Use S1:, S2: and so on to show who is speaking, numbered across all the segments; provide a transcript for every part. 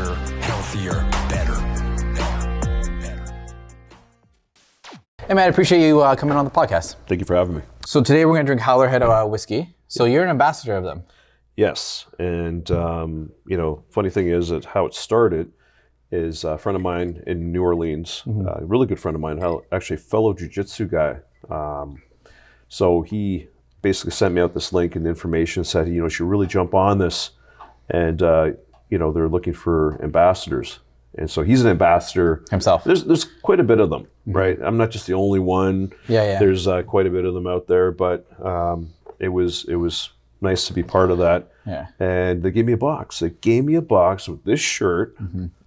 S1: faster, healthier, better.
S2: Hey man, I appreciate you coming on the podcast.
S3: Thank you for having me.
S2: So today we're gonna drink Howler Head whiskey. So you're an ambassador of them.
S3: Yes, and funny thing is that how it started is a friend of mine in New Orleans, a really good friend of mine, actually a fellow jiu-jitsu guy. So he basically sent me out this link and information, said, you should really jump on this, and they're looking for ambassadors. And so he's an ambassador
S2: Himself.
S3: There's quite a bit of them, right? I'm not just the only one.
S2: Yeah.
S3: There's quite a bit of them out there, but it was nice to be part of that.
S2: Yeah.
S3: And they gave me a box. They gave me a box with this shirt,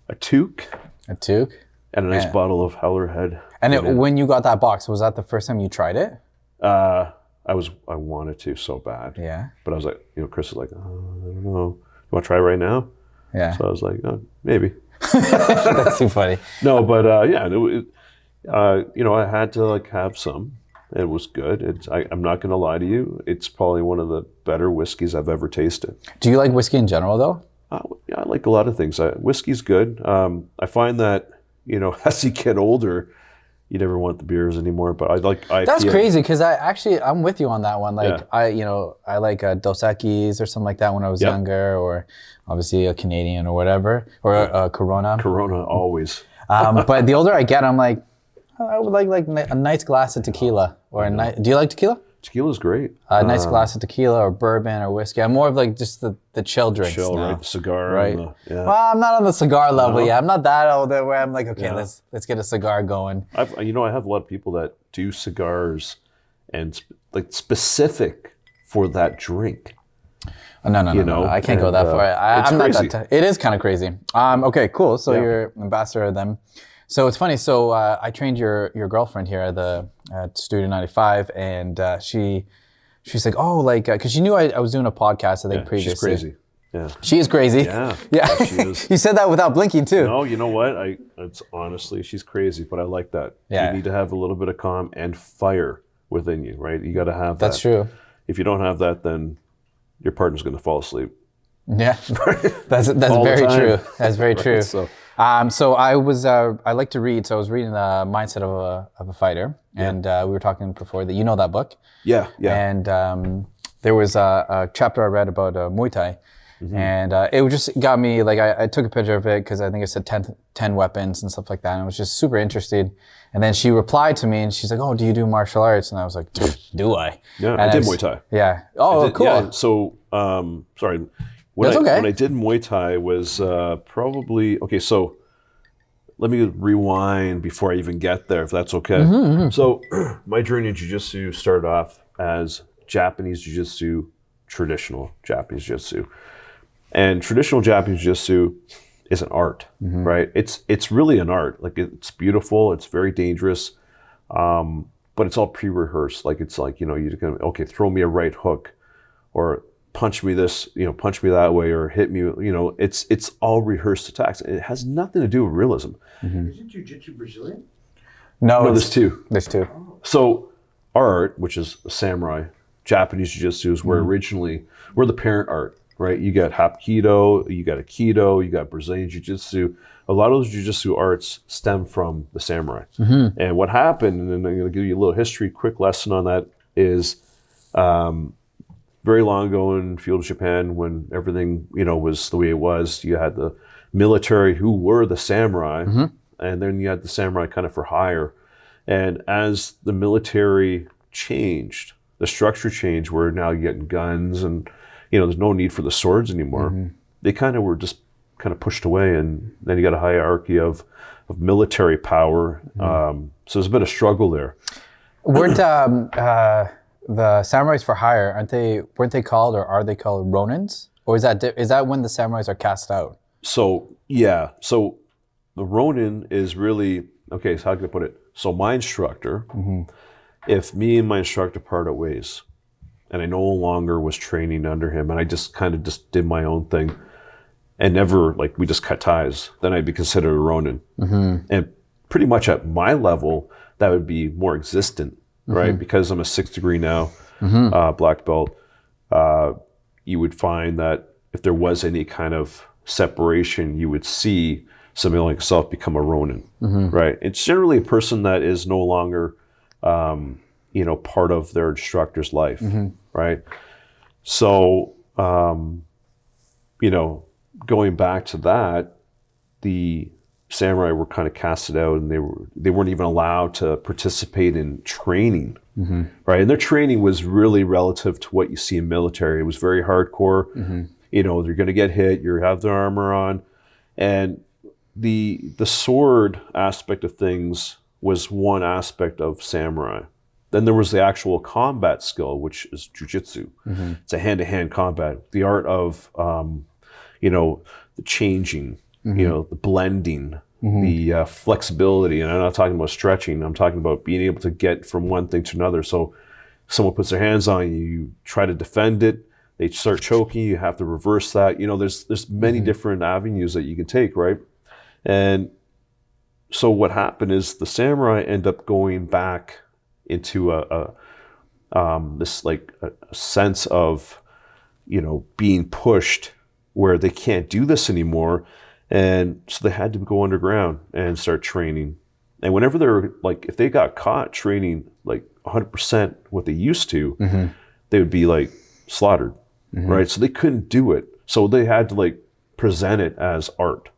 S3: a toque, and a nice bottle of Howler Head.
S2: And when you got that box, was that the first time you tried it?
S3: I wanted to so bad.
S2: Yeah.
S3: But I was like, Chris was like, I don't know. You want to try right now?
S2: Yeah.
S3: So I was like, maybe.
S2: That's too funny.
S3: No, but I had to have some. It was good. I'm not going to lie to you. It's probably one of the better whiskeys I've ever tasted.
S2: Do you like whiskey in general, though?
S3: Yeah, I like a lot of things. Whiskey's good. I find that as you get older, you never want the beers anymore. But I like IPA.
S2: That's crazy because I'm with you on that one. Like I like Dos Equis or something like that when I was younger, or obviously a Canadian or whatever, or a Corona.
S3: Corona always.
S2: But the older I get, I'm like, I would like a nice glass of tequila or do you like tequila?
S3: Tequila's great.
S2: A nice glass of tequila or bourbon or whiskey. I'm more of like just the chill drinks now.
S3: Right? The cigar.
S2: Right.
S3: Well,
S2: I'm not on the cigar level yet. I'm not that old where I'm like, okay, let's get a cigar going.
S3: I have a lot of people that do cigars and specific for that drink.
S2: No. I can't go that far. I'm
S3: crazy.
S2: not that. It is kind of crazy. Okay, cool. So you're an ambassador of them. So it's funny. So I trained your girlfriend here at Studio 95, and she's like, because she knew I was doing a podcast. I think previously.
S3: She's crazy. Yeah.
S2: She is crazy.
S3: Yeah. She is.
S2: You said that without blinking too.
S3: No, you know what? It's honestly, she's crazy, but I like that.
S2: Yeah.
S3: You need to have a little bit of calm and fire within you, right? You got to have that.
S2: That's true.
S3: If you don't have that, then your partner's going to fall asleep.
S2: Yeah, that's very true. That's very true.
S3: So
S2: I like to read. So I was reading the Mindset of a Fighter, and we were talking before that. You know that book?
S3: Yeah.
S2: And there was a chapter I read about Muay Thai, and it just got me like I took a picture of it because I think it said 10 weapons and stuff like that, and I was just super interested. And then she replied to me, and she's like, "Oh, do you do martial arts?" And I was like, "Do I?"
S3: Yeah,
S2: and
S3: I did Muay Thai.
S2: Yeah. Oh, cool.
S3: Yeah, so sorry. When I did Muay Thai was probably, okay, so let me rewind before I even get there, if that's okay. So my journey in jiu-jitsu started off as Japanese jiu-jitsu, traditional Japanese jiu-jitsu. And traditional Japanese jiu-jitsu is an art, right? It's really an art. Like, it's beautiful, it's very dangerous, but it's all pre-rehearsed. Like, it's like, you're gonna, okay, throw me a right hook, or punch me this, punch me that way, or hit me, it's all rehearsed attacks. It has nothing to do with realism.
S4: Isn't jiu-jitsu Brazilian?
S2: No,
S3: there's two.
S2: There's two.
S3: So our art, which is samurai, Japanese jiu-jitsu, is where we're the parent art, right? You got Hapkido, you got Aikido, you got Brazilian jiu-jitsu. A lot of those jiu-jitsu arts stem from the samurai. And what happened, and I'm going to give you a little history, quick lesson on that, is very long ago in feudal Japan, when everything, was the way it was, you had the military who were the samurai, and then you had the samurai kind of for hire. And as the military changed, the structure changed, where now you're getting guns and, there's no need for the swords anymore. They kind of were just kind of pushed away, and then you got a hierarchy of military power. So there's a bit of struggle there.
S2: Weren't the samurais for hire, weren't they called, or are they called ronins? Or is that when the samurais are cast out?
S3: So the ronin is really, okay, so how can I put it? So my instructor, if me and my instructor parted ways, and I no longer was training under him, and I just kind of just did my own thing, and never, we just cut ties, then I'd be considered a ronin. And pretty much at my level, that would be more existent, right? Because I'm a 6th degree now, black belt, you would find that if there was any kind of separation, you would see somebody like yourself become a Ronin, right? It's generally a person that is no longer, part of their instructor's life, right? So, going back to that, the samurai were kind of casted out, and they weren't even allowed to participate in training, right? And their training was really relative to what you see in military. It was very hardcore. They're going to get hit. You have the armor on, and the sword aspect of things was one aspect of samurai. Then there was the actual combat skill, which is jiu-jitsu. It's a hand-to-hand combat. The art of, the changing, the blending, the flexibility. And I'm not talking about stretching. I'm talking about being able to get from one thing to another. So someone puts their hands on you, you try to defend it, they start choking, you have to reverse that. There's many different avenues that you can take, right? And so what happened is the samurai end up going back into a sense of, being pushed where they can't do this anymore. And so they had to go underground and start training. And whenever they're if they got caught training 100% what they used to, they would be slaughtered, right? So they couldn't do it. So they had to present it as art,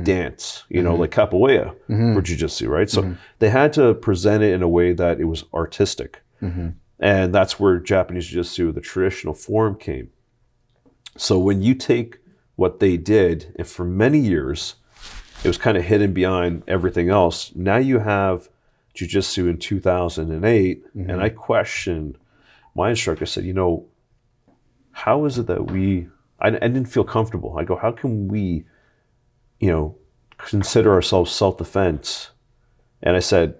S3: dance, like capoeira for jiu-jitsu, right? So they had to present it in a way that it was artistic. And that's where Japanese jiu-jitsu, the traditional form, came. So when you take what they did, and for many years, it was kind of hidden behind everything else. Now you have jiu-jitsu in 2008, and I questioned my instructor. I said, how is it that I didn't feel comfortable. I go, how can we, consider ourselves self-defense? And I said,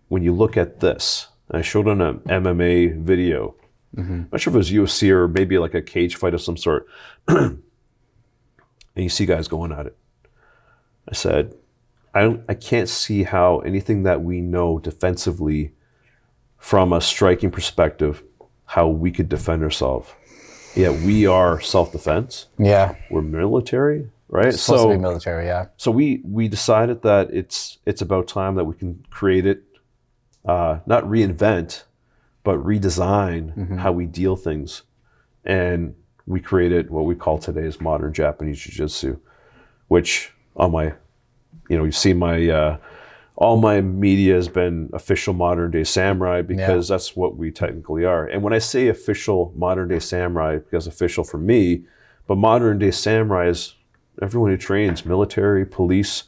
S3: when you look at this, and I showed on an MMA video, I'm not sure if it was UFC or maybe a cage fight of some sort, and you see guys going at it. I said, I can't see how anything that we know defensively from a striking perspective, how we could defend ourselves. Yeah, we are self-defense. Yeah. We're military, right?
S2: It's supposed to be military, yeah.
S3: So we decided that it's about time that we can create it, not reinvent, but redesign how we deal things. And we created what we call today as Modern Japanese JiuJitsu, which on my, you've seen my, all my media has been official modern day samurai, because that's what we technically are. And when I say official modern day samurai, because official for me, but modern day samurai is everyone who trains, military, police,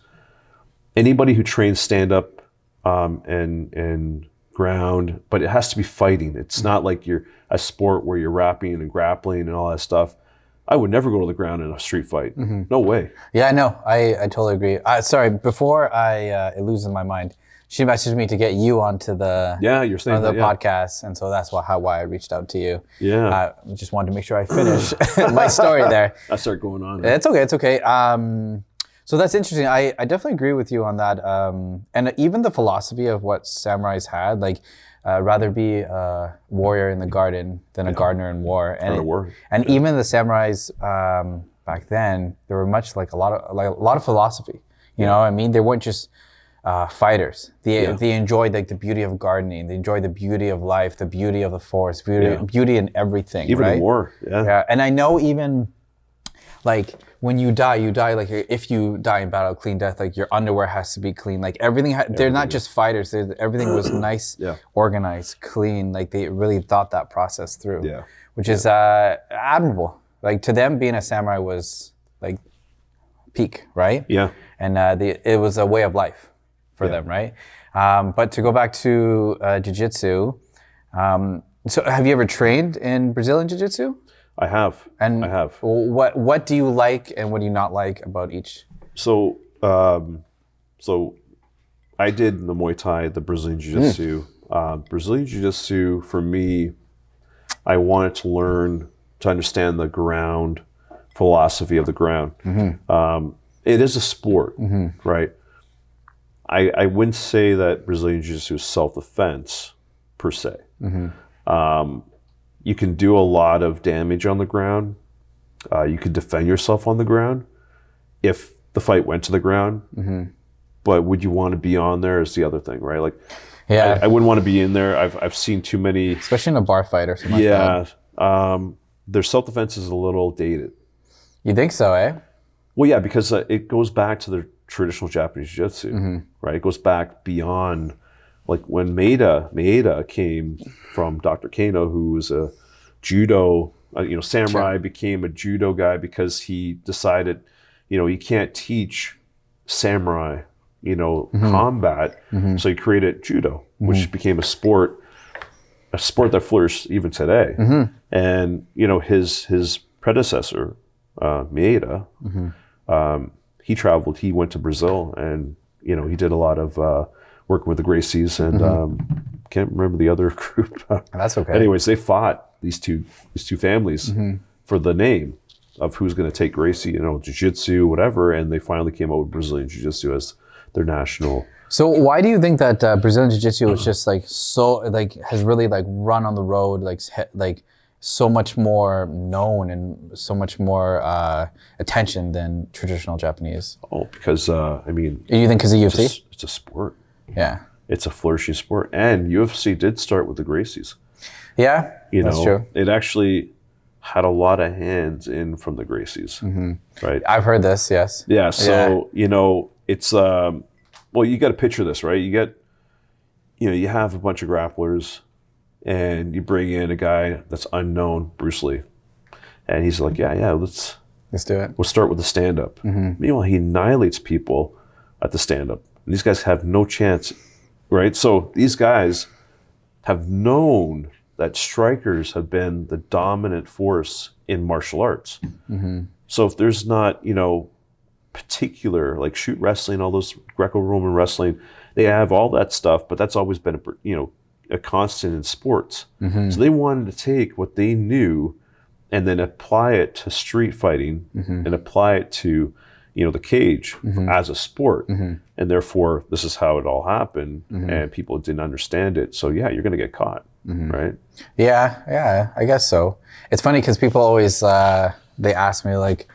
S3: anybody who trains stand up and ground, but it has to be fighting. It's not like you're a sport where you're rapping and grappling and all that stuff. I would never go to the ground in a street fight. No way.
S2: Yeah, I know. I totally agree. Sorry, before it loses my mind, she messaged me to get you onto the
S3: you're saying
S2: the podcast, and so that's why I reached out to you.
S3: Yeah,
S2: I just wanted to make sure I finish my story there.
S3: I start going on.
S2: It's okay. It's okay. So that's interesting. I definitely agree with you on that. And even the philosophy of what samurais had, rather be a warrior in the garden than a gardener in war. And even the samurais back then, they were much a lot of philosophy. You know what I mean? They weren't just fighters. They enjoyed the beauty of gardening. They enjoyed the beauty of life, the beauty of the forest, beauty in everything.
S3: Even
S2: right?
S3: in war.
S2: Yeah. And I know even when you die, if you die in battle, clean death, your underwear has to be clean. Everything, they're not just fighters. Everything was nice, organized, clean. They really thought that process through, which is admirable. To them, being a samurai was peak, right?
S3: Yeah.
S2: And it was a way of life for them, right? But to go back to jiu-jitsu, so have you ever trained in Brazilian jiu-jitsu?
S3: I have.
S2: And
S3: I have.
S2: What do you like and what do you not like about each?
S3: So, so I did the Muay Thai, the Brazilian Jiu-Jitsu. Brazilian Jiu-Jitsu, for me, I wanted to learn to understand the ground philosophy of the ground. It is a sport, right? I wouldn't say that Brazilian Jiu-Jitsu is self-defense per se. You can do a lot of damage on the ground. You could defend yourself on the ground. if the fight went to the ground. But would you want to be on there is the other thing, right? Like,
S2: Yeah.
S3: I wouldn't want to be in there. I've seen too many.
S2: Especially in a bar fight or something like that.
S3: Yeah. Their self-defense is a little dated.
S2: You think so, eh?
S3: Well, yeah, because it goes back to the traditional Japanese jiu-jitsu, right? It goes back beyond, like when Maeda came from Dr. Kano, who was a judo, samurai, became a judo guy because he decided, you can't teach samurai, combat. So he created judo, which became a sport that flourished even today. And, his predecessor, Maeda, he went to Brazil and, he did a lot of working with the Gracies and can't remember the other group.
S2: That's okay.
S3: Anyways, they fought these two families for the name of who's going to take Gracie, jiu-jitsu, whatever, and they finally came out with Brazilian jiu-jitsu as their national.
S2: So why do you think that Brazilian jiu-jitsu is just has really run on the road, so much more known and so much more attention than traditional Japanese?
S3: Oh, because
S2: You think because of UFC?
S3: it's a sport.
S2: Yeah.
S3: It's a flourishing sport, and UFC did start with the Gracies.
S2: Yeah, that's true.
S3: It actually had a lot of hands in from the Gracies, right?
S2: I've heard this, yes.
S3: Yeah, so it's well, you got to picture this, right? You get, you have a bunch of grapplers, and you bring in a guy that's unknown, Bruce Lee, and he's like, yeah, let's
S2: do it.
S3: We'll start with the stand-up. Meanwhile, he annihilates people at the stand-up. And these guys have no chance, right? So these guys have known that strikers have been the dominant force in martial arts. So if there's not, particular, like shoot wrestling, all those Greco-Roman wrestling, they have all that stuff, but that's always been a constant in sports. So they wanted to take what they knew and then apply it to street fighting and apply it to, the cage as a sport. And therefore, this is how it all happened. And people didn't understand it. So yeah, you're going to get caught, right?
S2: Yeah, I guess so. It's funny because people always, they ask me like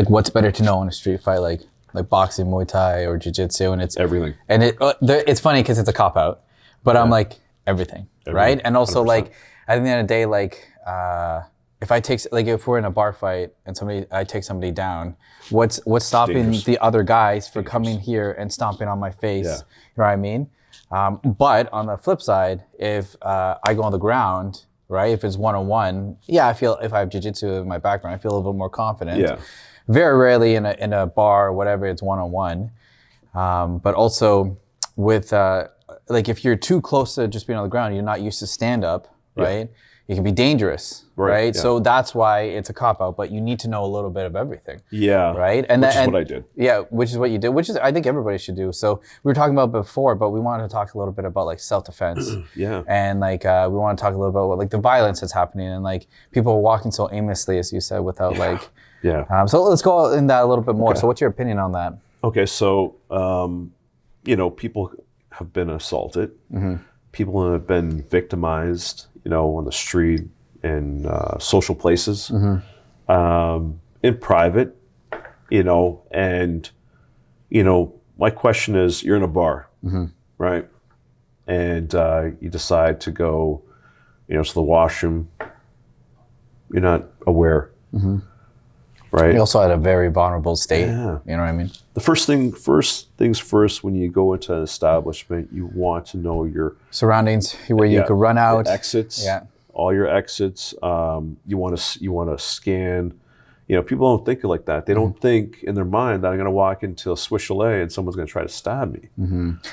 S2: what's better to know in a street fight, like boxing, Muay Thai, or jiu-jitsu, and it's
S3: everything. And
S2: it's funny because it's a cop-out, but I'm like, everything, right? And also
S3: 100%.
S2: At the end of the day, if we're in a bar fight and I take somebody down, what's stopping
S3: dangerous.
S2: the other guys from coming here and stomping on my face?
S3: Yeah.
S2: You know what I mean? But on the flip side, if I go on the ground, right? If it's one-on-one, I feel, if I have jiu-jitsu in my background, I feel a little bit more confident.
S3: Yeah.
S2: Very rarely in a bar or whatever, it's one-on-one. But also with if you're too close to just being on the ground, you're not used to stand-up, right? It can be dangerous, right?
S3: Yeah.
S2: So that's why it's a cop-out, but you need to know a little bit of everything.
S3: Yeah.
S2: Right?
S3: Which is what I did.
S2: Yeah, which is what you did, which is, I think everybody should do. So we were talking about before, but we wanted to talk a little bit about self-defense.
S3: Yeah.
S2: And we want to talk a little bit about the violence that's happening and people walking so aimlessly, as you said, without
S3: Yeah.
S2: So let's go in that a little bit more. Okay. So what's your opinion on that?
S3: Okay, so, people have been assaulted. People have been victimized, on the street and social places, in private, and, my question is, you're in a bar, right? And you decide to go, to the washroom. You're not aware, right?
S2: You're also at a very vulnerable state.
S3: Yeah.
S2: You know what I mean?
S3: The first things first, when you go into an establishment, you want to know your
S2: surroundings, where you could run out,
S3: your exits, all your exits. You want to scan. People don't think like that. They don't think in their mind that I'm going to walk into a Swiss Chalet and someone's going to try to stab me.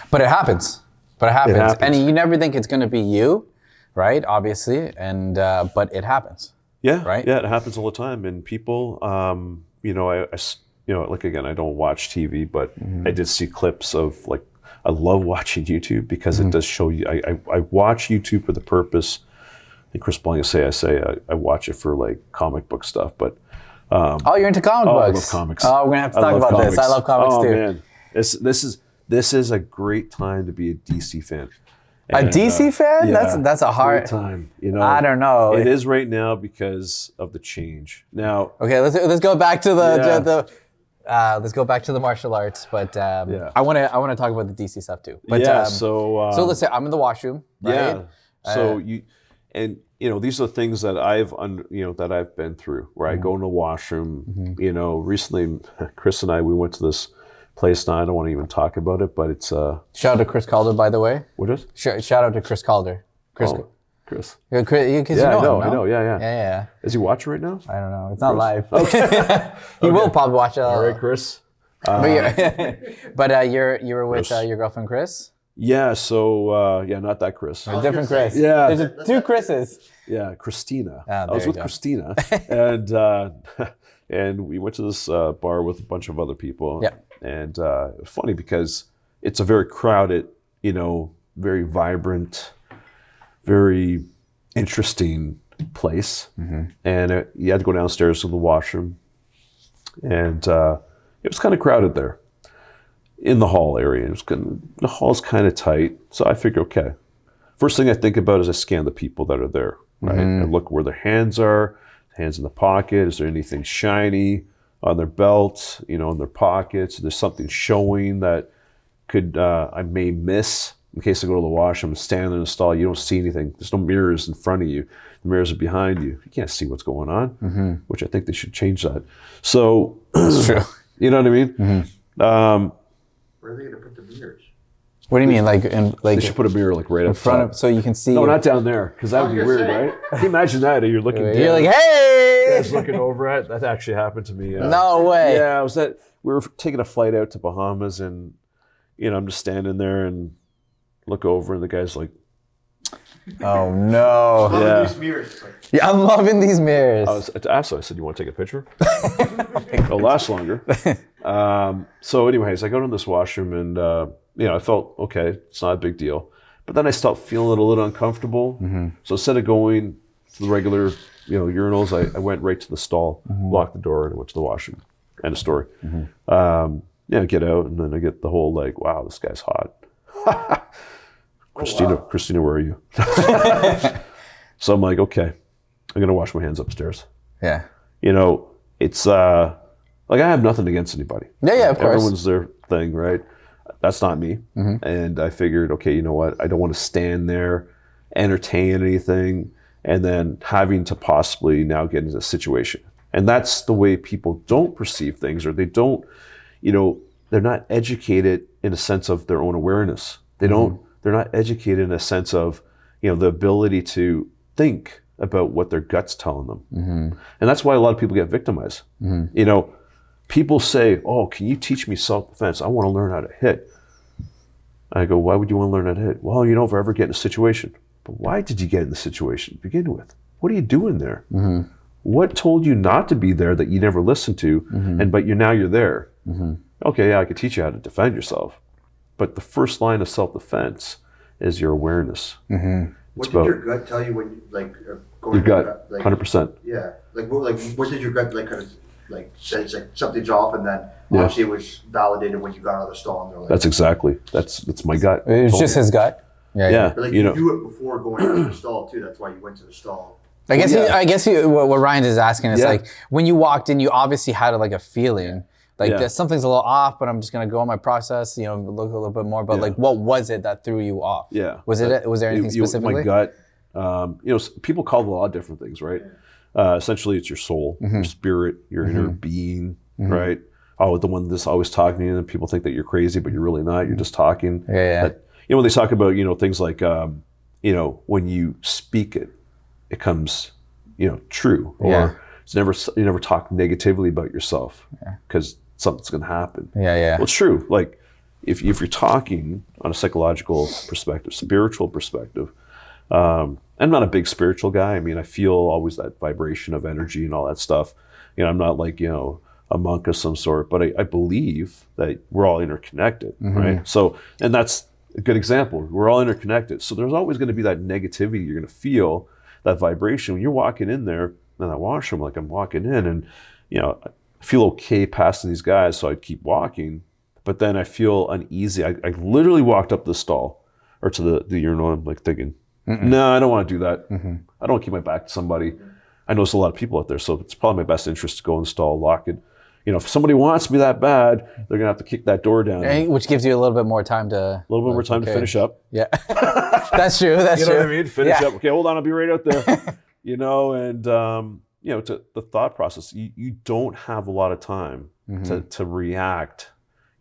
S2: But it happens. And you never think it's going to be you, right? Obviously, and but it happens.
S3: Yeah,
S2: right.
S3: Yeah, it happens all the time, and people, again, I don't watch TV, but I did see clips of I love watching YouTube because it does show you. I watch YouTube for the purpose. I think Chris Blank I watch it for comic book stuff, but.
S2: You're into comic books.
S3: I love comics.
S2: Oh, we're gonna have to talk about this. I love comics too.
S3: Man, this is a great time to be a DC fan.
S2: A DC fan?
S3: Yeah,
S2: that's a hard
S3: time.
S2: I don't know.
S3: It is right now because of the change. Now,
S2: okay, let's go back to the let's go back to the martial arts. But
S3: Yeah.
S2: I want to talk about the DC stuff too. But,
S3: Yeah.
S2: So let's say I'm in the washroom. Right?
S3: Yeah. So these are things that that I've been through, where I go in the washroom. Recently, Chris and I, we went to this place. Now I don't want to even talk about it, but it's
S2: Shout out to Chris Calder, by the way.
S3: what is?
S2: Shout out to Chris Calder. Chris.
S3: Chris.
S2: Yeah, because
S3: Yeah,
S2: you
S3: I
S2: know
S3: know.
S2: him, no?
S3: Yeah.
S2: Yeah.
S3: Is he watching right now?
S2: I don't know. It's not live. He will probably watch it.
S3: All right, Chris.
S2: But you were with your girlfriend Chris.
S3: Yeah. So not that Chris.
S2: A different Chris.
S3: Yeah.
S2: There's two Chris's.
S3: Yeah, Christina.
S2: Ah,
S3: I was
S2: there you
S3: with
S2: go.
S3: Christina, and we went to this bar with a bunch of other people.
S2: Yeah.
S3: And it was funny because it's a very crowded, very vibrant, very interesting place. And you had to go downstairs to the washroom, and it was kind of crowded there in the hall area. The hall's kind of tight, so I figured, okay. First thing I think about is I scan the people that are there, right? I look where their hands are, hands in the pocket. Is there anything shiny on their belts, in their pockets? There's something showing that I may miss in case I go to the washroom and stand in the stall. You don't see anything. There's no mirrors in front of you. The mirrors are behind you. You can't see what's going on, which I think they should change that. So,
S2: That's true.
S3: you know what I mean?
S4: Where are they going to put the mirrors?
S2: What do you mean,
S3: They should put a mirror right
S2: in
S3: up
S2: front
S3: top.
S2: of so you can see?
S3: No, not down there, because that would be
S4: I was
S3: weird,
S4: gonna say.
S3: right? Can you imagine that? You're looking down.
S2: You're like, hey!
S3: Just looking over it. That actually happened to me.
S2: No way.
S3: Yeah, we were taking a flight out to Bahamas, and I'm just standing there and look over, and the guy's like,
S2: Oh no.
S3: Yeah.
S4: These mirrors.
S2: Yeah, I'm loving these mirrors.
S3: I said, you want to take a picture? It'll last longer. So anyways, I go to this washroom, and I felt, okay, it's not a big deal. But then I started feeling a little uncomfortable. So instead of going to the regular, urinals, I went right to the stall, locked the door, and I went to the washroom. End of story. I get out, and then I get the whole like, wow, this guy's hot. Christina, where are you? So I'm like, okay, I'm gonna wash my hands upstairs.
S2: Yeah.
S3: It's like I have nothing against anybody.
S2: Yeah, of course.
S3: Everyone's their thing, right? That's not me. And I figured, okay, you know what? I don't want to stand there, entertain anything, and then having to possibly now get into a situation. And that's the way people don't perceive things, or they don't, they're not educated in a sense of their own awareness. They're not educated in a sense of, the ability to think about what their gut's telling them. And that's why a lot of people get victimized. People say, oh, can you teach me self-defense? I want to learn how to hit. I go, why would you want to learn how to hit? Well, if I ever get in a situation. But why did you get in the situation to begin with? What are you doing there? What told you not to be there that you never listened to, but now you're there? Okay, yeah, I could teach you how to defend yourself. But the first line of self-defense is your awareness.
S4: What did your gut tell you when you going
S3: Your
S4: to
S3: gut,
S4: like,
S3: 100%.
S4: Yeah. What did your gut say it's like something's off, and then
S3: Yeah.
S4: obviously it was validated when you got out of the stall, and they're like,
S3: That's my gut.
S2: It was just his gut.
S3: Yeah.
S4: but you do it before going into the stall too. That's why you went to the stall.
S2: I guess
S3: yeah.
S2: What Ryan is asking is
S3: Yeah.
S2: when you walked in, you obviously had a feeling
S3: Yeah.
S2: that something's a little off, but I'm just gonna go on my process, look a little bit more. But
S3: Yeah.
S2: what was it that threw you off?
S3: Yeah.
S2: Was there anything specifically?
S3: My gut. People call it a lot of different things, right? Essentially, it's your soul, your spirit, your inner being, right? Oh, the one that's always talking to you, and people think that you're crazy, but you're really not. You're just talking.
S2: Yeah.
S3: When they talk about things like when you speak it comes true, or
S2: Yeah.
S3: you never talk negatively about yourself because something's going to happen.
S2: Yeah.
S3: Well, it's true. Like if you're talking on a psychological perspective, spiritual perspective, I'm not a big spiritual guy. I mean, I feel always that vibration of energy and all that stuff. I'm not like, a monk of some sort, but I believe that we're all interconnected, right? So, and that's a good example. We're all interconnected. So there's always going to be that negativity. You're going to feel that vibration when you're walking in there in that washroom. Like I'm walking in, and I feel okay passing these guys, so I keep walking. But then I feel uneasy. I literally walked up the stall or to the urinal. I'm like thinking, no, I don't want to do that. I don't want to keep my back to somebody. I know there's a lot of people out there, so it's probably my best interest to go in the stall, lock it, if somebody wants me that bad, they're gonna have to kick that door down.
S2: Which gives you a little bit more time to.
S3: A little bit more time to finish up.
S2: Yeah, that's true. That's
S3: You know
S2: true.
S3: what I mean? Finish up. Okay, hold on, I'll be right out there. And to the thought process, you don't have a lot of time to react.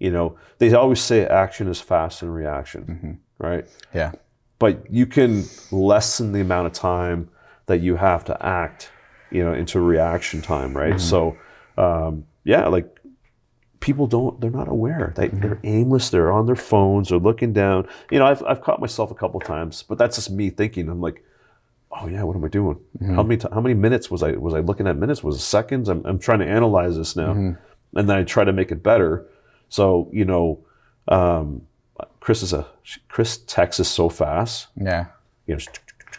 S3: They always say action is fast in reaction, right?
S2: Yeah.
S3: But you can lessen the amount of time that you have to act, into reaction time, right? So, like people they're not aware. They're aimless. They're on their phones. They're looking down. I've caught myself a couple of times, but that's just me thinking. I'm like, oh yeah, what am I doing? How many minutes was I looking at? Minutes? Was it seconds? I'm trying to analyze this now, and then I try to make it better. So Chris texts us so fast.
S2: Yeah.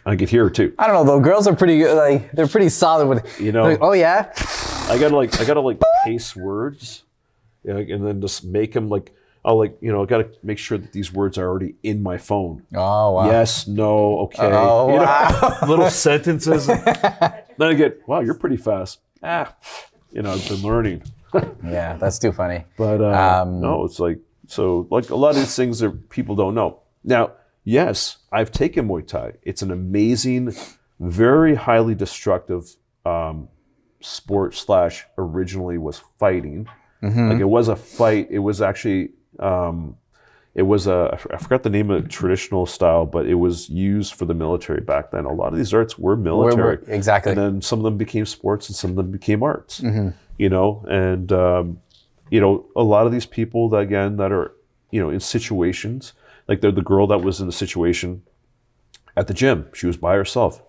S3: I get here too.
S2: I don't know though. Girls are pretty good. Like they're pretty solid with. Like, oh yeah.
S3: I gotta pace words, and then just make them like. I gotta make sure that these words are already in my phone.
S2: Oh wow.
S3: Yes, no, okay.
S2: Oh wow.
S3: Little sentences. Then I get, wow, you're pretty fast. I've been learning.
S2: Yeah, that's too funny.
S3: But no, it's like a lot of these things that people don't know. Now, yes, I've taken Muay Thai. It's an amazing, very highly destructive sport / originally was fighting. Like it was a fight. It was actually I forgot the name of the traditional style, but it was used for the military back then. A lot of these arts were military.
S2: Exactly.
S3: And then some of them became sports and some of them became arts. And a lot of these people that are, in situations, like the girl that was in the situation at the gym, she was by herself.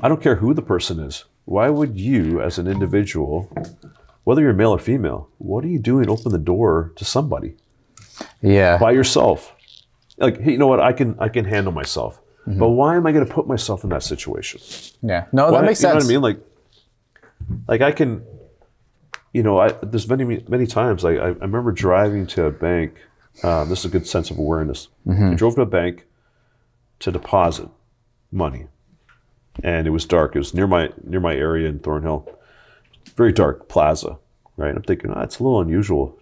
S3: I don't care who the person is. Why would you, as an individual, whether you're male or female, what are you doing? Open the door to somebody.
S2: Yeah.
S3: By yourself. Like, hey, you know what? I can handle myself. But why am I going to put myself in that situation?
S2: Yeah. No, that makes sense.
S3: You know what I mean? Like I can, there's many times. I remember driving to a bank. This is a good sense of awareness. I drove to a bank to deposit money, and it was dark. It was near my area in Thornhill. Very dark plaza, right? I'm thinking, it's a little unusual.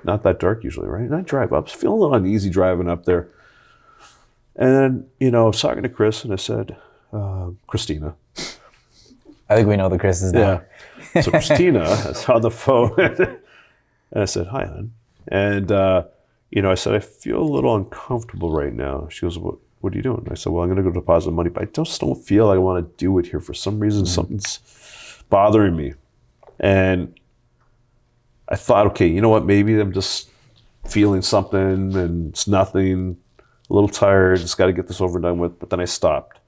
S3: Not that dark usually, right? And I drive up, feeling a little uneasy driving up there. And then, I was talking to Chris, and I said, Christina.
S2: I think we know the Chris's now.
S3: Yeah. So Christina is on the phone, and I said, hi, hon. And, I said, I feel a little uncomfortable right now. She goes, what are you doing? I said, well, I'm going to go deposit money, but I just don't feel like I want to do it here. For some reason, something's bothering me. And I thought, okay, you know what? Maybe I'm just feeling something and it's nothing, a little tired, just got to get this over and done with. But then I stopped.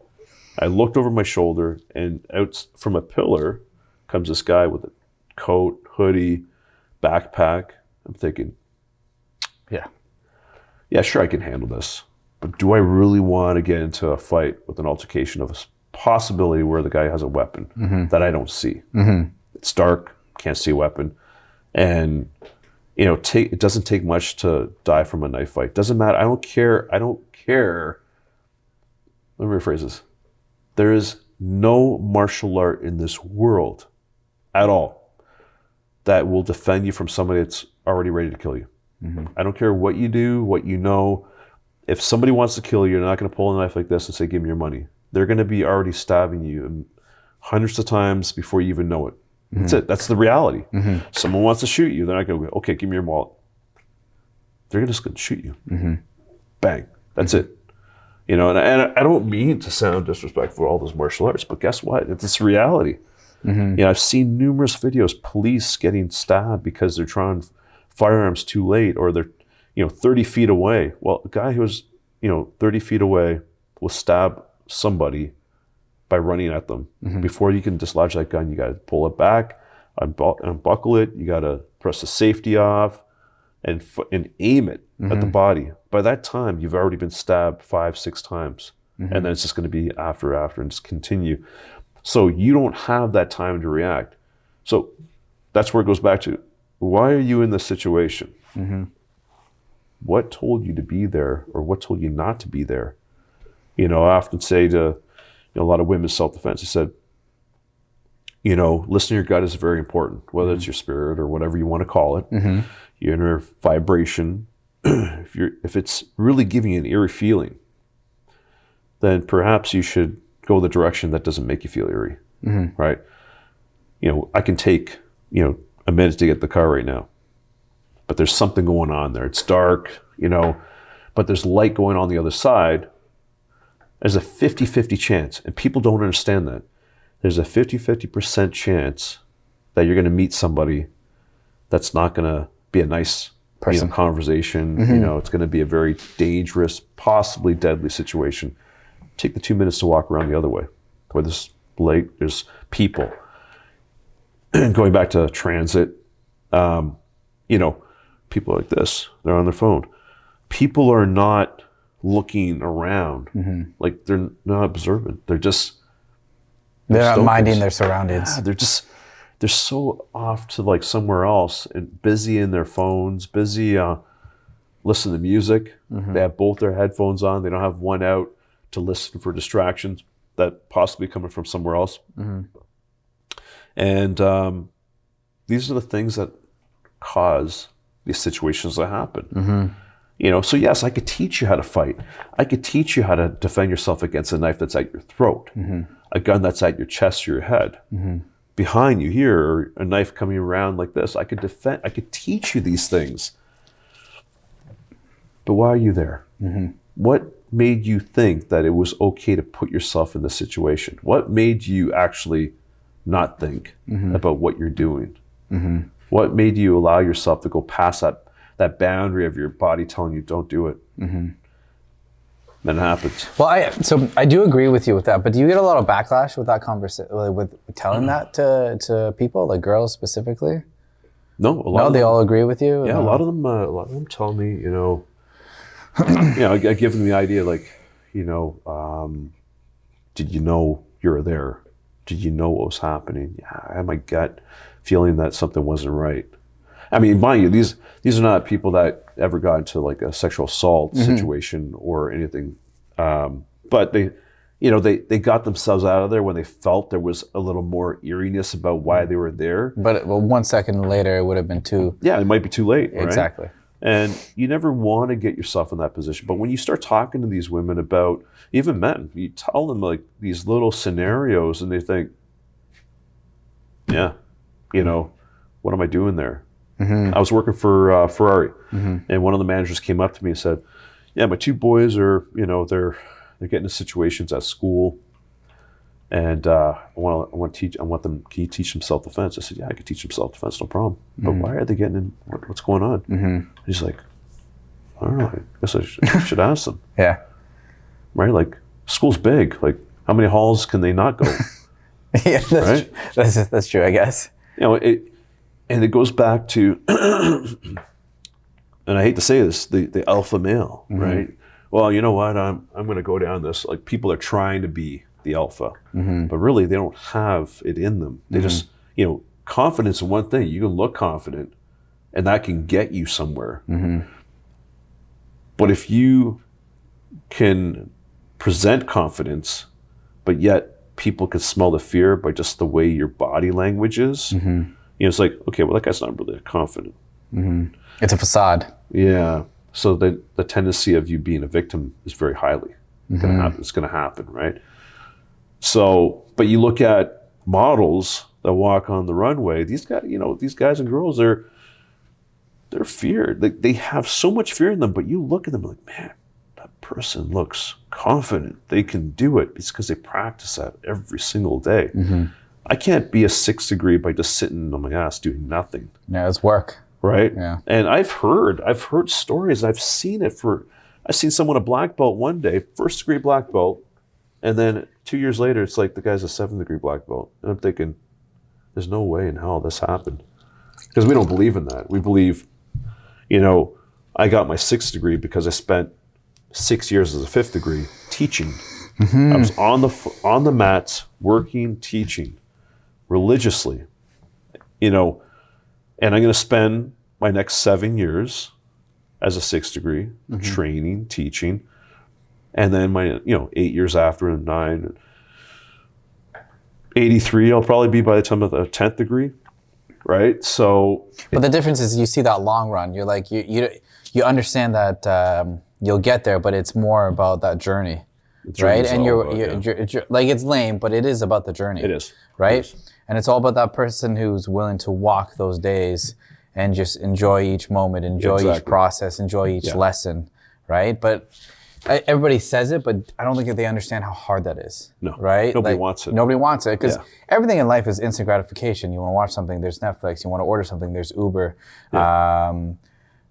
S3: I looked over my shoulder, and out from a pillar comes this guy with a coat, hoodie, backpack. I'm thinking, yeah, sure, I can handle this. But do I really want to get into a fight with an altercation of a possibility where the guy has a weapon that I don't see? It's dark, can't see a weapon. And, it doesn't take much to die from a knife fight. Doesn't matter. I don't care. Let me rephrase this. There is no martial art in this world at all that will defend you from somebody that's already ready to kill you. I don't care what you do, what you know. If somebody wants to kill you, you're not going to pull a knife like this and say, give me your money. They're going to be already stabbing you hundreds of times before you even know it. That's it. That's the reality. Someone wants to shoot you. They're not going to go, okay, give me your wallet. They're just going to shoot you. Bang. That's it. And I don't mean to sound disrespectful for all those martial arts, but guess what? It's reality. I've seen numerous videos, police getting stabbed because they're trying firearms too late, or they're 30 feet away. Well, a guy who was 30 feet away will stab somebody by running at them. Before you can dislodge that gun, you got to pull it back, unbuckle it, you got to press the safety off, and aim it at the body. By that time, you've already been stabbed 5-6 times, and then it's just going to be after and just continue. So you don't have that time to react. So that's where it goes back to, why are you in this situation? What told you to be there, or what told you not to be there? I often say to a lot of women's self-defense, I said, you know, listening to your gut is very important, whether it's your spirit or whatever you want to call it, your inner vibration. If it's really giving you an eerie feeling, then perhaps you should go the direction that doesn't make you feel eerie, right? You know, I can take, you know, a minute to get the car right now, but there's something going on there. It's dark, you know, but there's light going on the other side. There's a 50-50 chance, and people don't understand that. There's a 50% chance that you're going to meet somebody that's not going to be a nice person, conversation. You know, it's going to be a very dangerous, possibly deadly situation. Take the 2 minutes to walk around the other way, where there's light, there's people. Going back to transit, you know, people like this, they're on their phone. People are not looking around, like they're not observant. They're not minding their surroundings. Yeah, they're so off to like somewhere else and busy in their phones, busy listening to music. They have both their headphones on. They don't have one out to listen for distractions that possibly coming from somewhere else. And these are the things that cause these situations to happen. You know, so yes, I could teach you how to fight. I could teach you how to defend yourself against a knife that's at your throat, a gun that's at your chest or your head. Behind you here, or a knife coming around like this. I could teach you these things. But why are you there? What made you think that it was okay to put yourself in this situation? What made you actually not think about what you're doing? What made you allow yourself to go past that boundary of your body telling you don't do it? Then it happens.
S2: Well, so I do agree with you with that, but do you get a lot of backlash with that conversation, with telling that to people, like girls specifically?
S3: No,
S2: they all agree with you.
S3: Yeah, a lot of them tell me, you know, I give them the idea, like, you know, did you know you were there? Did you know what was happening? Yeah, I had my gut feeling that something wasn't right. I mean, mind you, these are not people that ever got into like a sexual assault situation or anything. But they, you know, they got themselves out of there when they felt there was a little more eeriness about why they were there.
S2: But 1 second later, it would have been too...
S3: Yeah, it might be too late, right?
S2: Exactly.
S3: And you never want to get yourself in that position. But when you start talking to these women about, even men, you tell them like these little scenarios and they think, yeah, you know, what am I doing there? I was working for Ferrari, and one of the managers came up to me and said, yeah, my two boys are, you know, they're getting into situations at school, and I want them, can you teach them self-defense? I said, yeah, I can teach them self-defense, no problem. But why are they getting in, what's going on? He's like, I don't know, I guess I should ask them.
S2: Yeah.
S3: Right, like, school's big, like, how many halls can they not go?
S2: Yeah, that's true, I guess.
S3: You know, and it goes back to, and I hate to say this, the alpha male, right? Well, you know what? I'm going to go down this. Like, people are trying to be the alpha, but really they don't have it in them. They just, you know, confidence is one thing. You can look confident, and that can get you somewhere. But if you can present confidence, but yet people can smell the fear by just the way your body language is. You know, it's like, okay, well, that guy's not really confident.
S2: It's a facade.
S3: Yeah. So the tendency of you being a victim is very highly going to happen. It's going to happen, right? So, but you look at models that walk on the runway. These guys, you know, these guys and girls, they're feared. They have so much fear in them. But you look at them like, man, that person looks confident. They can do it. It's because they practice that every single day. I can't be a 6th degree by just sitting on my ass doing nothing.
S2: Yeah, it's work.
S3: Right?
S2: Yeah.
S3: And I've heard stories. I've seen someone a black belt one day, 1st degree black belt, and then 2 years later, it's like the guy's a 7th degree black belt. And I'm thinking, there's no way in hell this happened. Because we don't believe in that. We believe, you know, I got my 6th degree because I spent 6 years as a 5th degree teaching. I was on the mats, working, teaching religiously, you know, and I'm going to spend my next 7 years as a 6th degree training, teaching, and then my, you know, 8 years after and 9. 83 I'll probably be by the time of the 10th degree, right? So,
S2: but the difference is you see that long run. You're like you understand that you'll get there, but it's more about that journey, right? And you're like, it's lame, but it is about the journey.
S3: It is,
S2: right?
S3: It is.
S2: And it's all about that person who's willing to walk those days and just enjoy each moment, enjoy each process, enjoy each lesson, right? But everybody says it, but I don't think they understand how hard that is.
S3: No,
S2: right?
S3: Nobody wants it.
S2: Nobody wants it because everything in life is instant gratification. You want to watch something, there's Netflix. You want to order something, there's Uber.
S3: Yeah.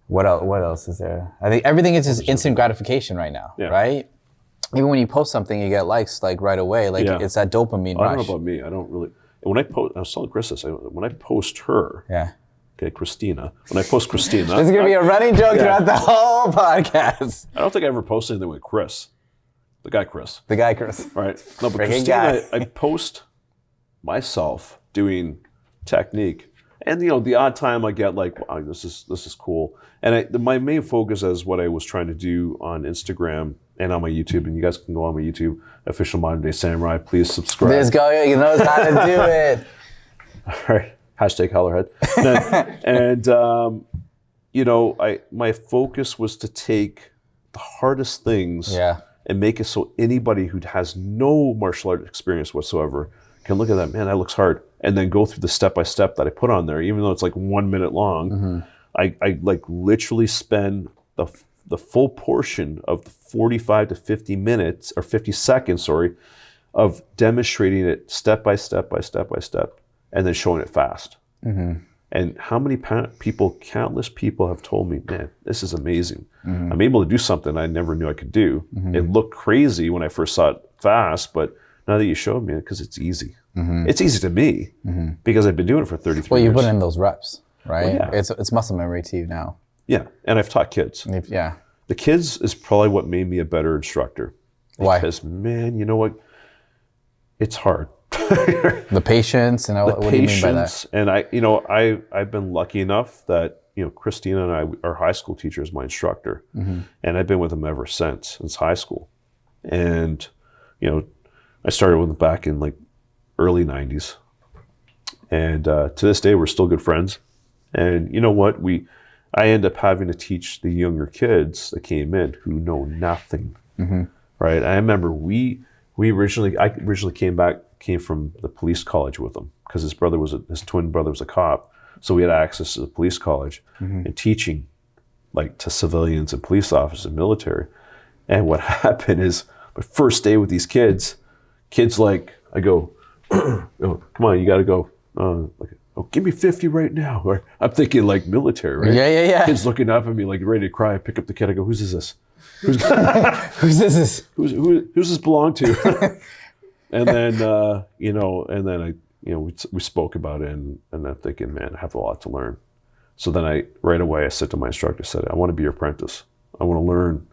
S2: What else is there? I think everything is just instant gratification right now, right? Even when you post something, you get likes like right away. Like it's that dopamine rush.
S3: I don't know about me. I don't really. When I post, I was telling Chris this. When I post her, okay, Christina. When I post Christina,
S2: this is gonna be a running joke throughout the whole podcast.
S3: I don't think I ever posted anything with Chris, the guy Chris.
S2: The guy Chris.
S3: All right. No, but Christina, I post myself doing technique, and the odd time I get like, wow, this is cool. And my main focus is what I was trying to do on Instagram and on my YouTube. And you guys can go on my YouTube, Official Modern Day Samurai. Please subscribe.
S2: This guy, he knows how to do it.
S3: All right. Hashtag Hollerhead. And my focus was to take the hardest things and make it so anybody who has no martial art experience whatsoever can look at that, man, that looks hard. And then go through the step-by-step that I put on there, even though it's like 1 minute long. I like literally spend the full portion of the 45 to 50 minutes or 50 seconds, of demonstrating it step by step by step by step, and then showing it fast. And how many countless people have told me, man, this is amazing. I'm able to do something I never knew I could do. It looked crazy when I first saw it fast, but now that you showed me, because it's easy. It's easy to me because I've been doing it for 33 years.
S2: Well, you put in those reps, right?
S3: Well,
S2: It's muscle memory to you now.
S3: Yeah, and I've taught kids.
S2: Yeah.
S3: The kids is probably what made me a better instructor.
S2: Why?
S3: Because, man, you know what? It's hard.
S2: The patience, and what do you mean by that?
S3: And I've been lucky enough that Christina and I, our high school teacher, is my instructor, and I've been with him ever since high school. And I started with him back in like early '90s, and to this day we're still good friends. And you know what? I end up having to teach the younger kids that came in who know nothing, right? I remember I originally came from the police college with him because his twin brother was a cop, so we had access to the police college and teaching like to civilians and police officers and military. And what happened is my first day with these kids like I go, oh, come on, you got to go. Oh, give me 50 right now. Or I'm thinking like military, right?
S2: Yeah.
S3: Kids looking up at me like ready to cry. I pick up the kid. I go, who's this?
S2: Who's this?
S3: Who's this belong to? And then we spoke about it, and I'm thinking, man, I have a lot to learn. So then right away I said to my instructor, I said, I want to be your apprentice. I want to learn,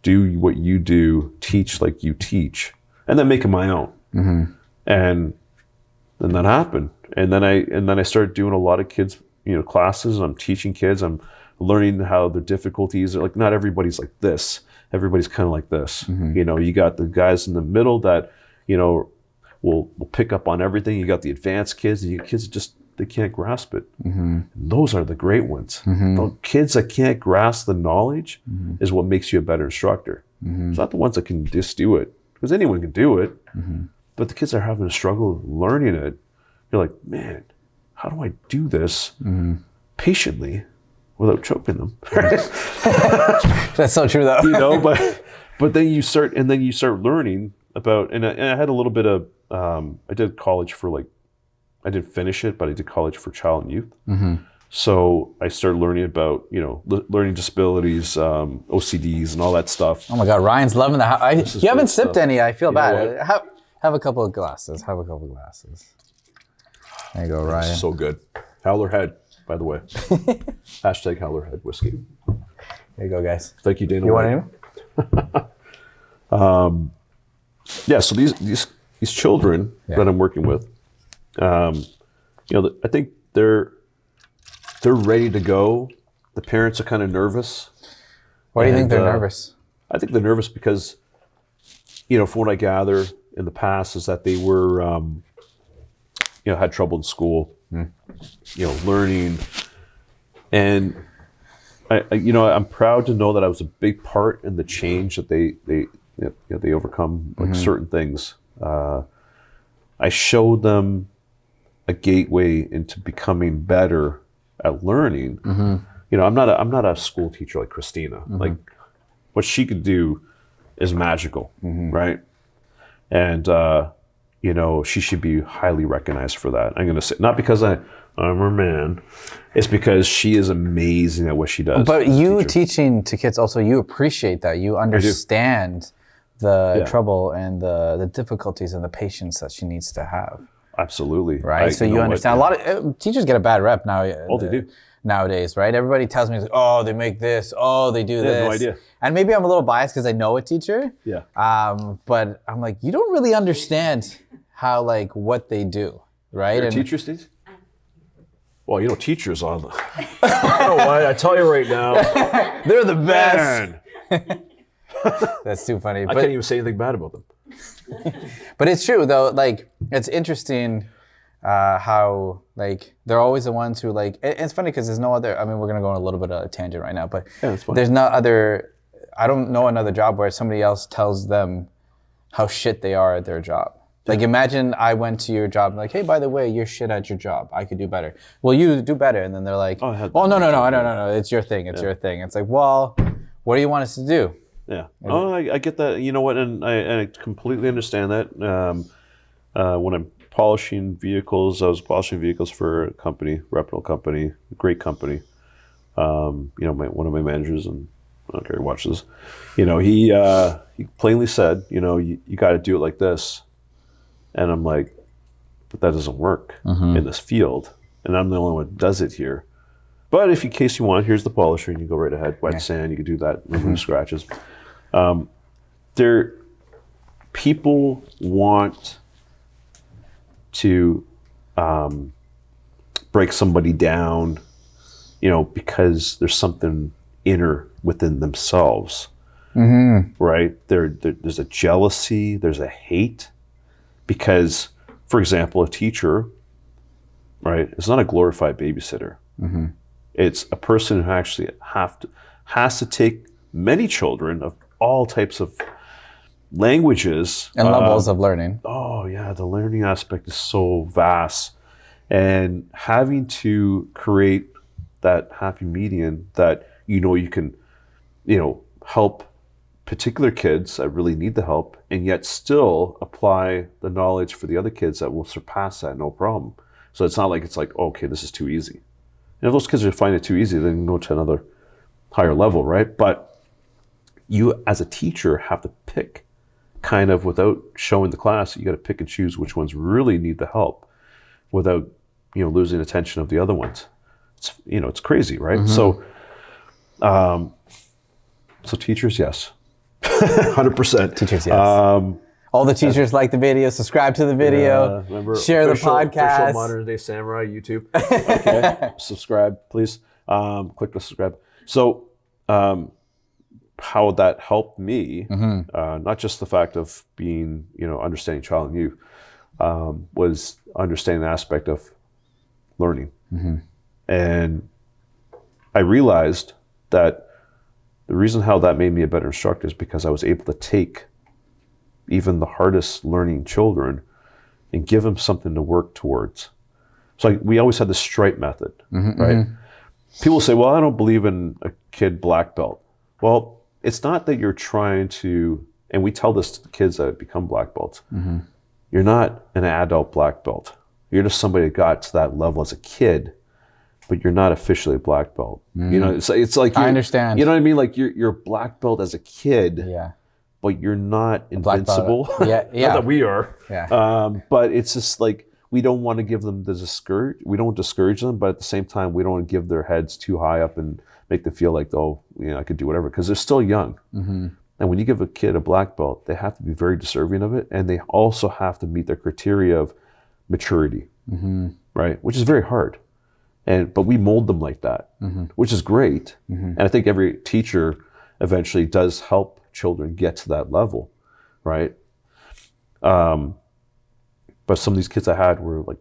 S3: do what you do, teach like you teach, and then make it my own. And then that happened. And then I started doing a lot of kids, classes, and I'm teaching kids. I'm learning how the difficulties are. Like, not everybody's like this. Everybody's kind of like this. You got the guys in the middle that, will pick up on everything. You got the advanced kids, and you kids they can't grasp it. Those are the great ones. The kids that can't grasp the knowledge is what makes you a better instructor. It's not the ones that can just do it, because anyone can do it. But the kids that are having a struggle learning it, you're like, man, how do I do this patiently without choking them?
S2: That's so true, though.
S3: But then you start learning about, and I had a little bit of, I did college for I didn't finish it, but I did college for child and youth. So I started learning about, learning disabilities, OCDs, and all that stuff.
S2: Oh my God, Ryan's loving the. You haven't sipped any. I feel bad.
S3: What?
S2: Have a couple of glasses. There you go, Ryan.
S3: That's so good. Howler Head, by the way. Hashtag Howler Head whiskey.
S2: There you go, guys.
S3: Thank you, Dana.
S2: You want any?
S3: Yeah. So these children that I'm working with, I think they're ready to go. The parents are kind of nervous.
S2: Why do you think they're nervous?
S3: I think they're nervous because, from what I gather in the past, is that they were had trouble in school, learning, and I'm proud to know that I was a big part in the change that they overcome like certain things. I showed them a gateway into becoming better at learning. I'm not a school teacher like Christina. Like what she could do is magical, right? And she should be highly recognized for that. I'm going to say, not because I'm her man, it's because she is amazing at what she does.
S2: But you teaching to kids also, you appreciate that. You understand the trouble and the difficulties and the patience that she needs to have.
S3: Absolutely.
S2: Right? So you understand. A lot of teachers get a bad rep now.
S3: Oh, they do.
S2: Nowadays, right? Everybody tells me, oh, they make this, oh, they do this.
S3: No idea.
S2: And maybe I'm a little biased because I know a teacher.
S3: Yeah.
S2: But I'm like, you don't really understand how, like, what they do, right?
S3: You're a teacher, Steve? Well, teachers on the... I tell you right now.
S2: They're the best. That's too funny.
S3: I can't even say anything bad about them.
S2: But it's true, though. Like, it's interesting how, like, they're always the ones who, like, it's funny because there's no other, I mean, we're going to go on a little bit of a tangent right now, but there's no other, I don't know another job where somebody else tells them how shit they are at their job. Like, imagine I went to your job and like, hey, by the way, you're shit at your job. I could do better. Well, you do better. And then they're like, no, it's your thing. It's your thing. It's like, well, what do you want us to do?
S3: Yeah. I get that. You know what? And I completely understand that. When I'm polishing vehicles, I was polishing vehicles for a company, reputable company, a great company. One of my managers, and I don't care who watches this, he plainly said, you got to do it like this. And I'm like, but that doesn't work in this field. And I'm the only one that does it here. But if in case you want, here's the polisher, and you go right ahead. Wet sand, you can do that, remove scratches. People want to break somebody down, because there's something inner within themselves, right? There's a jealousy, there's a hate, because, for example, a teacher, right, is not a glorified babysitter. It's a person who actually has to take many children of all types of languages
S2: and levels of learning.
S3: Oh yeah, the learning aspect is so vast, and having to create that happy median that you can help particular kids that really need the help, and yet still apply the knowledge for the other kids that will surpass that no problem. So it's not like okay, this is too easy. And if those kids are finding it too easy, then you can go to another higher level, right? But you as a teacher have to pick, kind of without showing the class, you got to pick and choose which ones really need the help without losing attention of the other ones. It's crazy, right? So teachers, yes. 100%.
S2: Teachers, yes. All the teachers like the video, subscribe to the video, share the podcast.
S3: Official Modern Day Samurai YouTube. Okay, subscribe, please. Click the subscribe. So how that helped me, not just the fact of being, understanding child and youth, was understanding the aspect of learning. And I realized that the reason how that made me a better instructor is because I was able to take even the hardest learning children and give them something to work towards. So we always had the stripe method, right? People say, well, I don't believe in a kid black belt. Well, it's not that you're trying to, and we tell this to the kids that become black belts, you're not an adult black belt. You're just somebody that got to that level as a kid, but you're not officially a black belt. It's like
S2: I understand.
S3: You know what I mean? Like you're a black belt as a kid, but you're not invincible.
S2: Yeah.
S3: Not that we are.
S2: Yeah.
S3: But it's just like we don't want to give them we don't discourage them, but at the same time we don't want to give their heads too high up and make them feel like, I could do whatever, because they're still young. And when you give a kid a black belt, they have to be very deserving of it, and they also have to meet their criteria of maturity, right? Which is very hard. But we mold them like that, which is great. And I think every teacher eventually does help children get to that level, right? But some of these kids I had were like,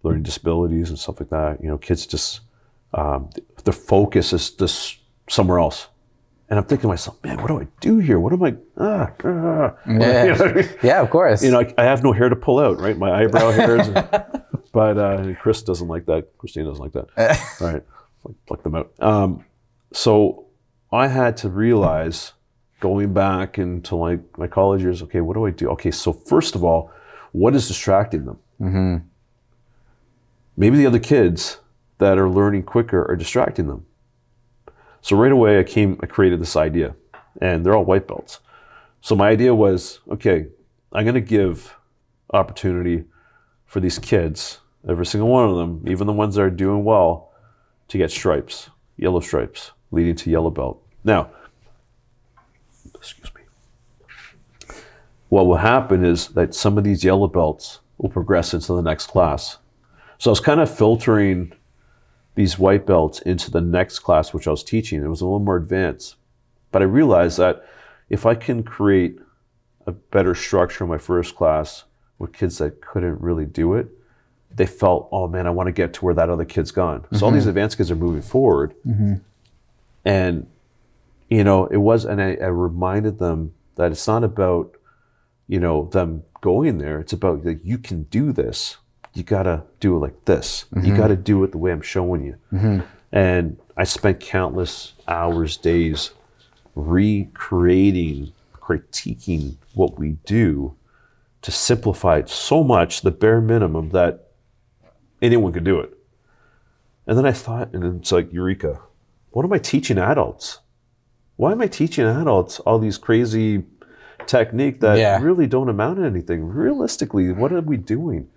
S3: learning disabilities and stuff like that. Kids just, their focus is just somewhere else. And I'm thinking to myself, man, what do I do here? What am I,
S2: Yeah.
S3: You know what I mean?
S2: Yeah, of course.
S3: I have no hair to pull out, right? My eyebrow hairs. But Chris doesn't like that. Christine doesn't like that. Right. Pluck them out. So I had to realize, going back into like my college years, okay, what do I do? Okay, so first of all, what is distracting them?
S2: Mm-hmm.
S3: Maybe the other kids that are learning quicker are distracting them. So right away I created this idea, and they're all white belts. So my idea was, okay, I'm going to give opportunity for these kids, every single one of them, even the ones that are doing well, to get stripes, yellow stripes, leading to yellow belt. Now, excuse me. What will happen is that some of these yellow belts will progress into the next class. So I was kind of filtering these white belts into the next class, which I was teaching. It was a little more advanced. But I realized that if I can create a better structure in my first class with kids that couldn't really do it, they felt, oh man, I want to get to where that other kid's gone. So all these advanced kids are moving forward. And, it was, and I reminded them that it's not about, them going there. It's about, like, you can do this. You got to do it like this. You got to do it the way I'm showing you. And I spent countless hours, days recreating, critiquing what we do to simplify it so much, the bare minimum, that anyone could do it. And then I thought, and it's like, eureka, what am I teaching adults? Why am I teaching adults all these crazy technique that really don't amount to anything? Realistically, what are we doing?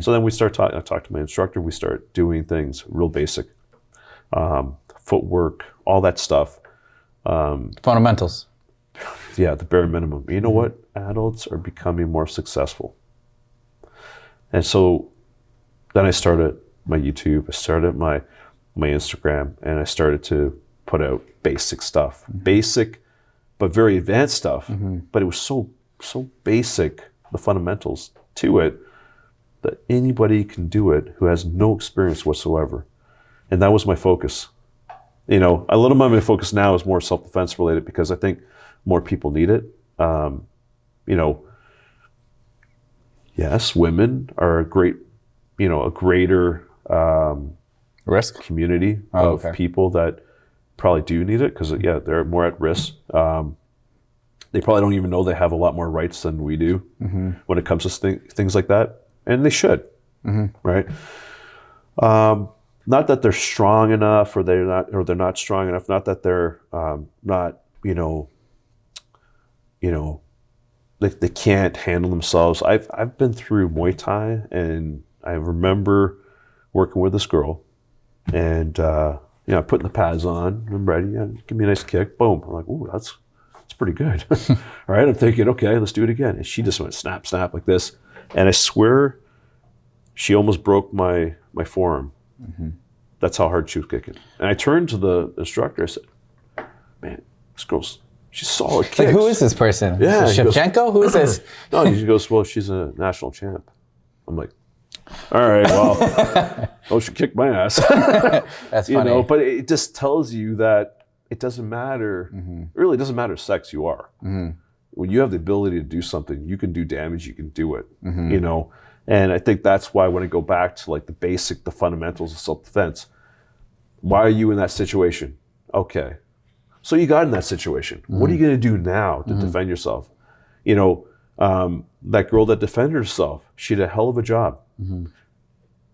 S3: So then we start talking. I talked to my instructor. We start doing things real basic, footwork, all that stuff.
S2: Fundamentals.
S3: Yeah, the bare minimum. You know what? Adults are becoming more successful. And so then I started my YouTube. I started my Instagram, and I started to put out basic stuff, basic, but very advanced stuff. But it was so basic, the fundamentals to it, that anybody can do it who has no experience whatsoever. And that was my focus. A little bit of my focus now is more self-defense related, because I think more people need it. Yes, women are a greater
S2: Risk
S3: community of people that probably do need it, because they're more at risk. They probably don't even know they have a lot more rights than we do when it comes to things like that. And they should, right? Not that they're strong enough, or they're not strong enough. Not that they're not, they can't handle themselves. I've been through Muay Thai, and I remember working with this girl, and putting the pads on. I'm ready. Give me a nice kick. Boom. I'm like, ooh, that's pretty good. All right. I'm thinking, okay, let's do it again. And she just went snap, snap like this. And I swear, she almost broke my forearm. That's how hard she was kicking. And I turned to the instructor. I said, man, this girl's, she's solid kicks.
S2: Like, who is this person?
S3: Yeah.
S2: Shevchenko? Who is this?
S3: No, he goes, well, she's a national champ. I'm like, all right, well, she kicked my ass.
S2: That's funny.
S3: But it just tells you that it doesn't matter. It really doesn't matter sex you are. When you have the ability to do something, you can do damage, you can do it, And I think that's why when I go back to like the fundamentals of self-defense, why are you in that situation? Okay. So you got in that situation. What are you going to do now to defend yourself? That girl that defended herself, she did a hell of a job.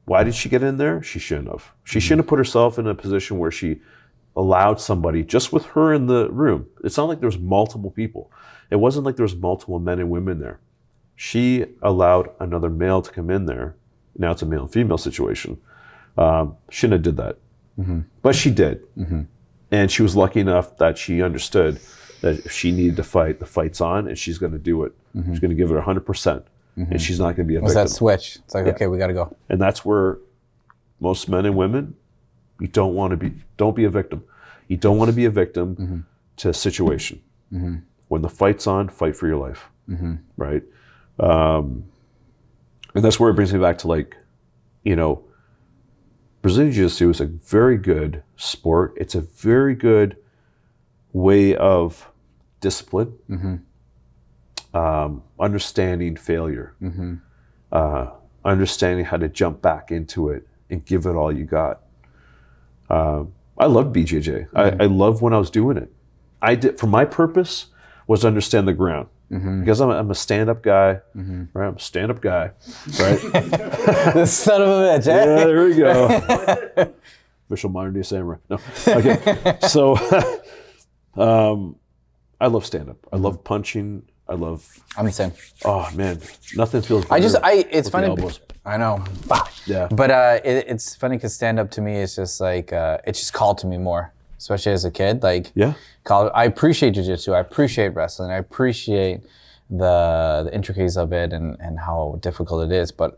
S3: Why did she get in there? She shouldn't have. She shouldn't have put herself in a position where she allowed somebody, just with her in the room. It's not like there was multiple people. It wasn't like there was multiple men and women there. She allowed another male to come in there. Now it's a male and female situation. Shouldn't have did that. But she did. And she was lucky enough that she understood that if she needed to fight, the fight's on, and she's going to do it. She's going to give it 100%. And she's not going to be a victim.
S2: That switch? It's like, okay, we got to go.
S3: And that's where most men and women, don't be a victim. You don't want to be a victim to a situation. When the fight's on, fight for your life, right? And that's where it brings me back to like, you know, Brazilian Jiu-Jitsu is a very good sport. It's a very good way of discipline, understanding failure, understanding how to jump back into it and give it all you got. I loved BJJ. I loved when I was doing it. I did, for my purpose, was to understand the ground. Because I'm a stand-up guy, right? I'm a stand-up guy, right?
S2: The son of a bitch, eh?
S3: Yeah, there we go. Official modern day samurai. No, okay. So, I love stand-up. I love punching. I'm
S2: the same.
S3: Oh man, nothing feels better.
S2: It's funny. I know.
S3: Yeah.
S2: But it's funny because stand-up to me is just like, it's just called to me more, especially as a kid. Like,
S3: yeah.
S2: I appreciate jiu-jitsu. I appreciate wrestling. I appreciate the intricacies of it and how difficult it is. But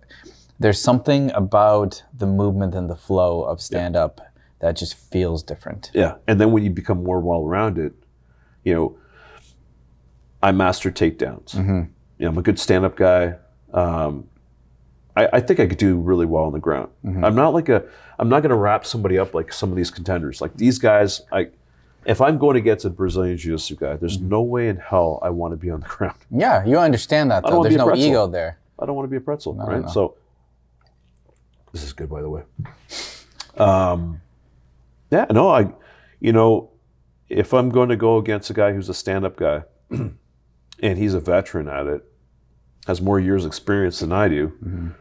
S2: there's something about the movement and the flow of stand-up that just feels different.
S3: Yeah. And then when you become more well-rounded, you know, I master takedowns. You know, I'm a good stand-up guy. I think I could do really well on the ground. I'm not going to wrap somebody up like some of these contenders. Like these guys, if I'm going against a Brazilian Jiu-Jitsu guy, there's no way in hell I want to be on the ground.
S2: Yeah, you understand that though. There's no ego there.
S3: I don't want to be a pretzel, right?
S2: No.
S3: So this is good, by the way. You know, if I'm going to go against a guy who's a stand-up guy and he's a veteran at it, has more years experience than I do,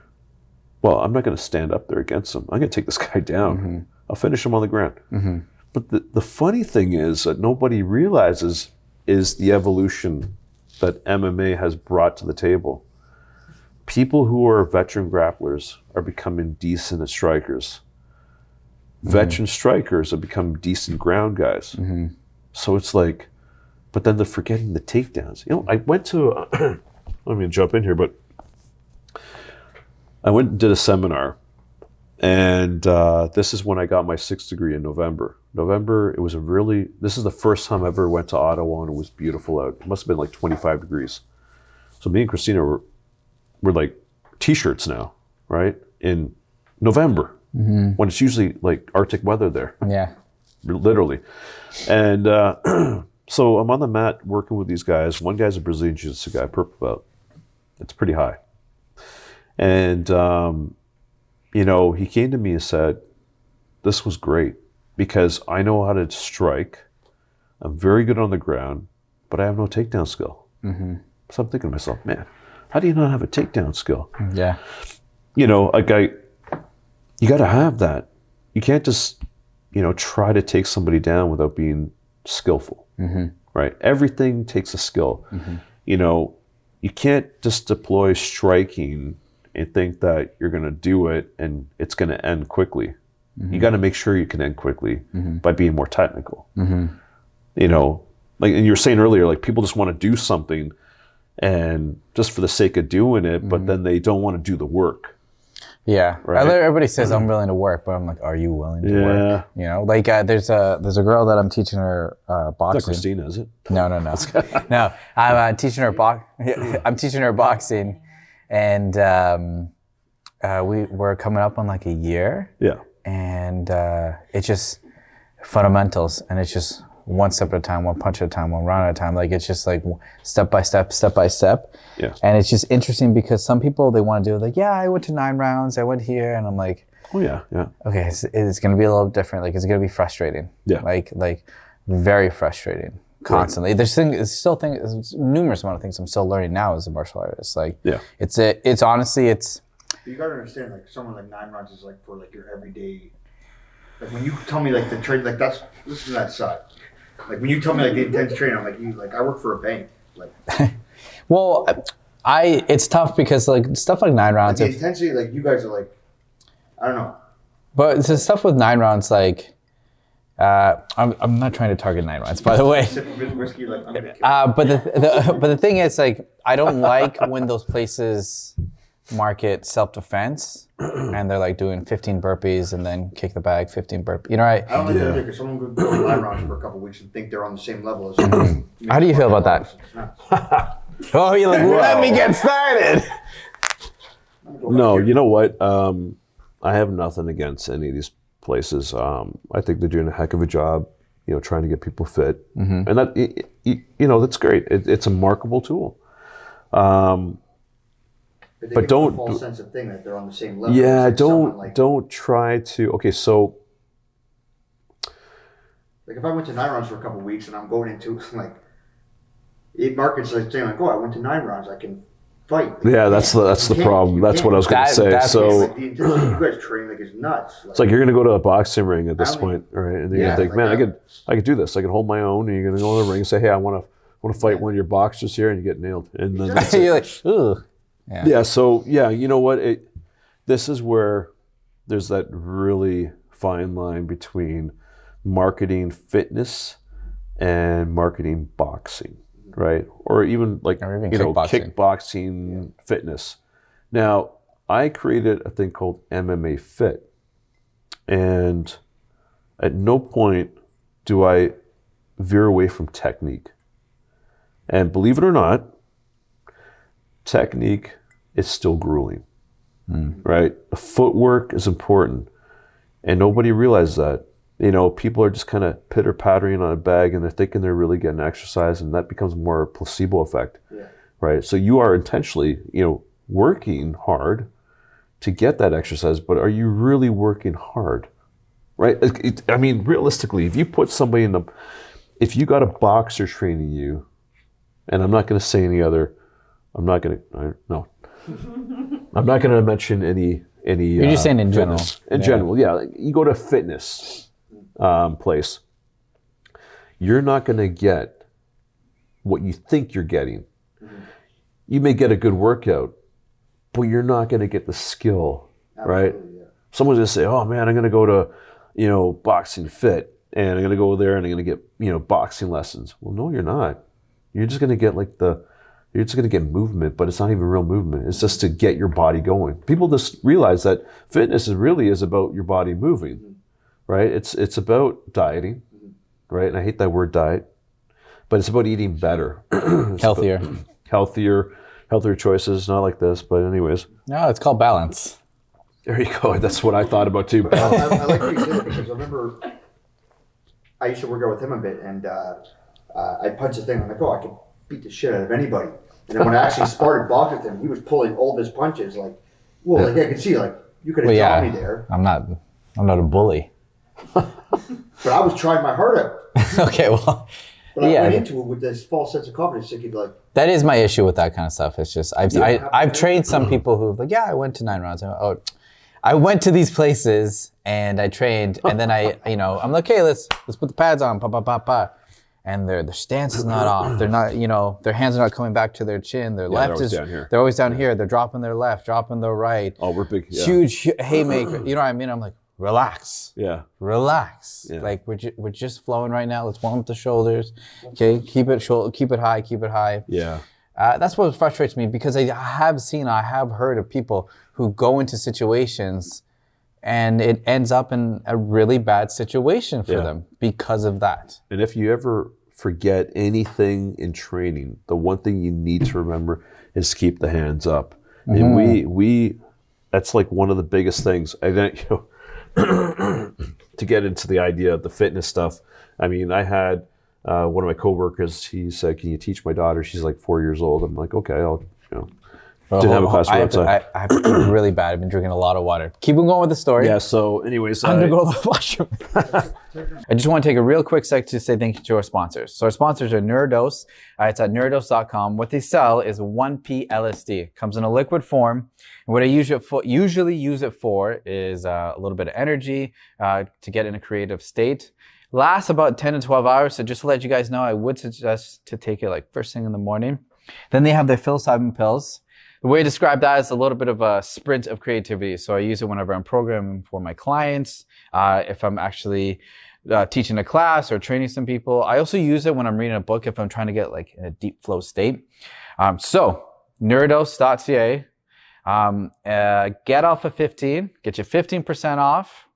S3: well, I'm not going to stand up there against him. I'm going to take this guy down. I'll finish him on the ground. But the funny thing is that nobody realizes is the evolution that MMA has brought to the table. People who are veteran grapplers are becoming decent as strikers. Veteran strikers have become decent ground guys. So it's like, but then they're forgetting the takedowns. You know, I went to, let me jump in here, but I went and did a seminar. And this is when I got my 6th degree in November. This is the first time I ever went to Ottawa and it was beautiful out. It must have been like 25 degrees. So me and Christina were like t-shirts now, right? In November, when it's usually like Arctic weather there.
S2: Yeah.
S3: Literally. And so I'm on the mat working with these guys. One guy's a Brazilian Jiu-Jitsu guy, purple belt. It's pretty high. And, you know, he came to me and said, this was great because I know how to strike. I'm very good on the ground, but I have no takedown skill. So I'm thinking to myself, man, how do you not have a takedown skill?
S2: Yeah.
S3: You know, you got to have that. You can't just, you know, try to take somebody down without being skillful, right? Everything takes a skill. You know, you can't just deploy striking and think that you're going to do it and it's going to end quickly. You got to make sure you can end quickly by being more technical. You know, like and you were saying earlier, like people just want to do something and just for the sake of doing it, but then they don't want to do the work.
S2: Yeah,
S3: right?
S2: Everybody says I'm willing to work, but I'm like, are you willing to work? You know, like there's a girl that I'm teaching her boxing.
S3: It's not Christina, is it?
S2: No. No, I'm teaching her I'm teaching her boxing, and we're coming up on like a year. Yeah, and it's just fundamentals, and it's just one step at a time, one punch at a time, one round at a time. Like it's just like step by step. Yeah. And it's just interesting because some people, they want to do it like, yeah, I went to 9 rounds, I went here, and I'm like, oh yeah. Okay, it's going to be a little different. Like it's going to be frustrating. Yeah. Like very frustrating constantly. Right. There's numerous amount of things I'm still learning now as a martial artist. Like it's honestly.
S4: You got to understand, like someone like 9 rounds is like for like your everyday. Like when you tell me like the trade, like this is that side. Like when you tell me like the intense training, I'm like, I work for a bank. Like,
S2: well, it's tough because like stuff like 9 rounds.
S4: Like the intensity, like you guys are like, I don't know.
S2: But the stuff with 9 rounds, like, I'm not trying to target 9 rounds, by the way.
S4: Whiskey, like,
S2: but the thing is, like, I don't like when those places market self-defense and they're like doing 15 burpees and then kick the bag, 15 burpees. You know, right?
S4: I don't like that because someone could go 9 rounds for a couple of weeks and think they're on the same level as
S2: How do you feel about that? Oh, you're like, let me get started.
S3: No, you know what? I have nothing against any of these places. I think they're doing a heck of a job, trying to get people fit, and that that's great. It's a marketable tool. But don't
S4: false sense of thing that they're on the same level.
S3: Yeah, don't try to. Okay, so
S4: like if I went to 9 rounds for a couple of weeks and I'm going into like it markets like saying like, oh, I went to 9 rounds, I can fight.
S3: Yeah, that's the problem. That's what I was going to say. So
S4: like the intensity you guys train like is nuts. Like,
S3: it's like you're going to go to a boxing ring at this point, right? And then you think, man, I could do this. I could hold my own. And you're going to go in the ring and say, hey, I want to fight one of your boxers here, and you get nailed. And then
S2: you're like, ugh.
S3: Yeah. So you know what? This is where there's that really fine line between marketing fitness and marketing boxing, right? Or even like kickboxing fitness. Now, I created a thing called MMA Fit, and at no point do I veer away from technique. And believe it or not, technique is still grueling, right? The footwork is important, and nobody realizes that. People are just kind of pitter-pattering on a bag, and they're thinking they're really getting exercise, and that becomes more a placebo effect, right? So you are intentionally, working hard to get that exercise, but are you really working hard, right? Realistically, if you put somebody if you got a boxer training you, and I'm not going to say any other, I'm not going to mention any.
S2: You're just saying in general.
S3: In general, yeah. You go to a fitness place, you're not going to get what you think you're getting. You may get a good workout, but you're not going to get the skill, right? Yeah. Someone's going to say, "Oh man, I'm going to go to, Boxing Fit, and I'm going to go there and I'm going to get, boxing lessons." Well, no, you're not. You're just going to get you're just going to get movement, but it's not even real movement. It's just to get your body going. People just realize that fitness is about your body moving, right? It's about dieting, right? And I hate that word diet, but it's about eating better. Healthier choices, not like this, but anyways.
S2: No, it's called balance.
S3: There you go. That's what I thought about too.
S4: I like what you said because I remember I used to work out with him a bit, and I punched the thing. I'm like, oh, I could beat the shit out of anybody. And then when I actually started boxing with him, he was pulling all of his punches. Like, well, I could see, like, you could have got me there.
S2: I'm not a bully.
S4: But I was trying my heart out.
S2: Okay, well.
S4: But I went into it with this false sense of confidence. Thinking like,
S2: that is my issue with that kind of stuff. It's just I've trained some people who like, I went to 9 rounds. I went to these places and I trained, and then I'm like, okay, let's put the pads on, and their stance is not off. They're not, their hands are not coming back to their chin. Their left is down here. They're always down here. They're dropping their left, dropping their right.
S3: Oh, we're big. Yeah.
S2: Huge haymaker. You know what I mean? I'm like, relax.
S3: Yeah.
S2: Relax. Yeah. Like we're just flowing right now. Let's warm up the shoulders. Okay, keep it high.
S3: Yeah.
S2: That's what frustrates me, because I have heard of people who go into situations and it ends up in a really bad situation for them because of that.
S3: And if you ever forget anything in training, the one thing you need to remember is keep the hands up. And we that's like one of the biggest things. I think, to get into the idea of the fitness stuff. I mean, I had one of my coworkers, he said, "Can you teach my daughter? She's like 4 years old." I'm like, "Okay, I'll, didn't have a class
S2: I have to really bad. I've been drinking a lot of water. Keep on going with the story.
S3: Yeah, so anyways.
S2: I'm going to go to the washroom. I just want to take a real quick sec to say thank you to our sponsors. So our sponsors are Neurodose. It's at neurodose.com. What they sell is 1P LSD. It comes in a liquid form. And what I usually use it for is a little bit of energy to get in a creative state. Lasts about 10 to 12 hours. So just to let you guys know, I would suggest to take it like first thing in the morning. Then they have their psilocybin pills. The way I describe that is a little bit of a sprint of creativity. So I use it whenever I'm programming for my clients, if I'm actually teaching a class or training some people. I also use it when I'm reading a book if I'm trying to get like in a deep flow state. So neurodose.ca, get off of 15, get you 15% off.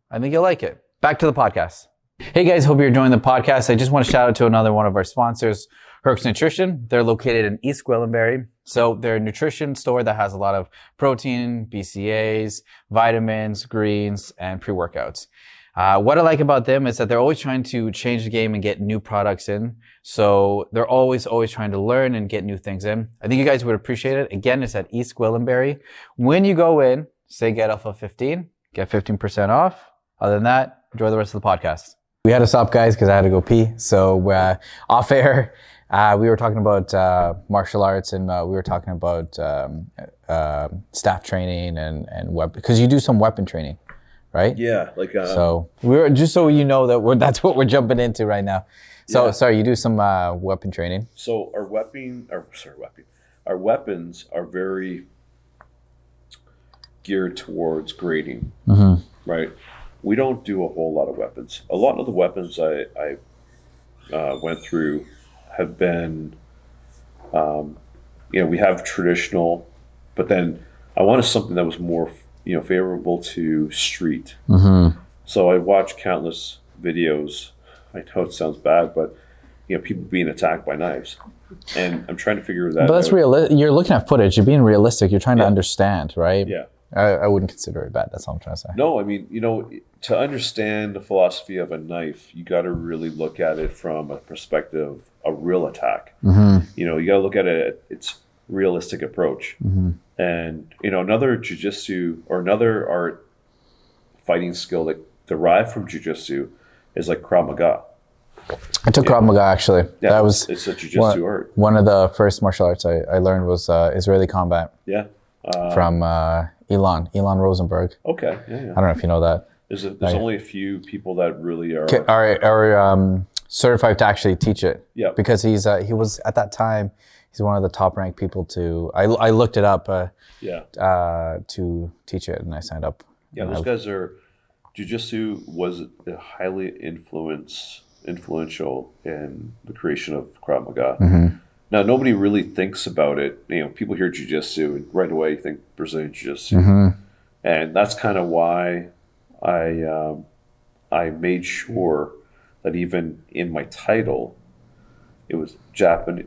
S2: I think you'll like it. Back to the podcast. Hey guys, hope you're enjoying the podcast. I just want to shout out to another one of our sponsors, HERCS Nutrition. They're located in East Gwillimbury. So they're a nutrition store that has a lot of protein, BCAAs, vitamins, greens, and pre-workouts. What I like about them is that they're always trying to change the game and get new products in. So they're always trying to learn and get new things in. I think you guys would appreciate it. Again, it's at East Gwillimbury. When you go in, say get Alpha 15, get 15% off. Other than that, enjoy the rest of the podcast. We had to stop, guys, because I had to go pee. So off air, we were talking about martial arts, and we were talking about staff training and weapon, because you do some weapon training, right?
S3: Yeah,
S2: so we're just so you know that that's what we're jumping into right now. So sorry, you do some weapon training.
S3: So our weapons are very geared towards grading, right? We don't do a whole lot of weapons. A lot of the weapons I went through have been, we have traditional, but then I wanted something that was more, favorable to street. So I watched countless videos. I know it sounds bad, but people being attacked by knives, and I'm trying to figure that out. But
S2: that's real. You're looking at footage. You're being realistic. You're trying to understand, right?
S3: Yeah.
S2: I wouldn't consider it bad. That's all I'm trying to say.
S3: No, I mean, to understand the philosophy of a knife, you got to really look at it from a perspective of a real attack. You got to look at it, its realistic approach. And, another jiu-jitsu or another art fighting skill that derived from jiu-jitsu is like Krav Maga.
S2: I took Krav Maga, actually.
S3: Yeah,
S2: it's
S3: a jiu-jitsu art.
S2: One of the first martial arts I learned was Israeli combat.
S3: Yeah.
S2: From Elon Rosenberg.
S3: Okay. Yeah.
S2: I don't know if you know that.
S3: There's only a few people that really are
S2: certified to actually teach it.
S3: Yeah.
S2: Because he was at that time, he's one of the top ranked people to. I looked it up. To teach it, and I signed up.
S3: Yeah, those guys are. Jiu-jitsu was highly influential in the creation of Krav Maga. Now, nobody really thinks about it. People hear jiu-jitsu and right away you think Brazilian jiu-jitsu. And that's kind of why I made sure that even in my title, it was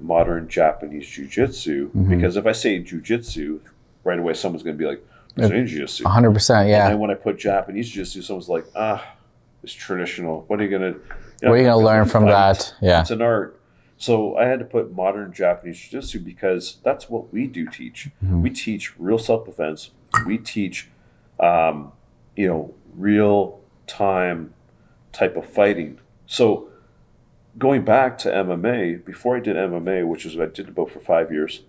S3: Modern Japanese Jiu-Jitsu. Because if I say jiu-jitsu, right away someone's going to be like, Brazilian jiu-jitsu.
S2: 100%, yeah.
S3: And then when I put Japanese jiu-jitsu, someone's like, it's traditional. What are you going to...
S2: What are you going to learn from that? Yeah.
S3: It's an art. So I had to put Modern Japanese Jiu-Jitsu because that's what we do teach. We teach real self-defense. We teach, real time type of fighting. So going back to MMA, before I did MMA, which is what I did about for 5 years,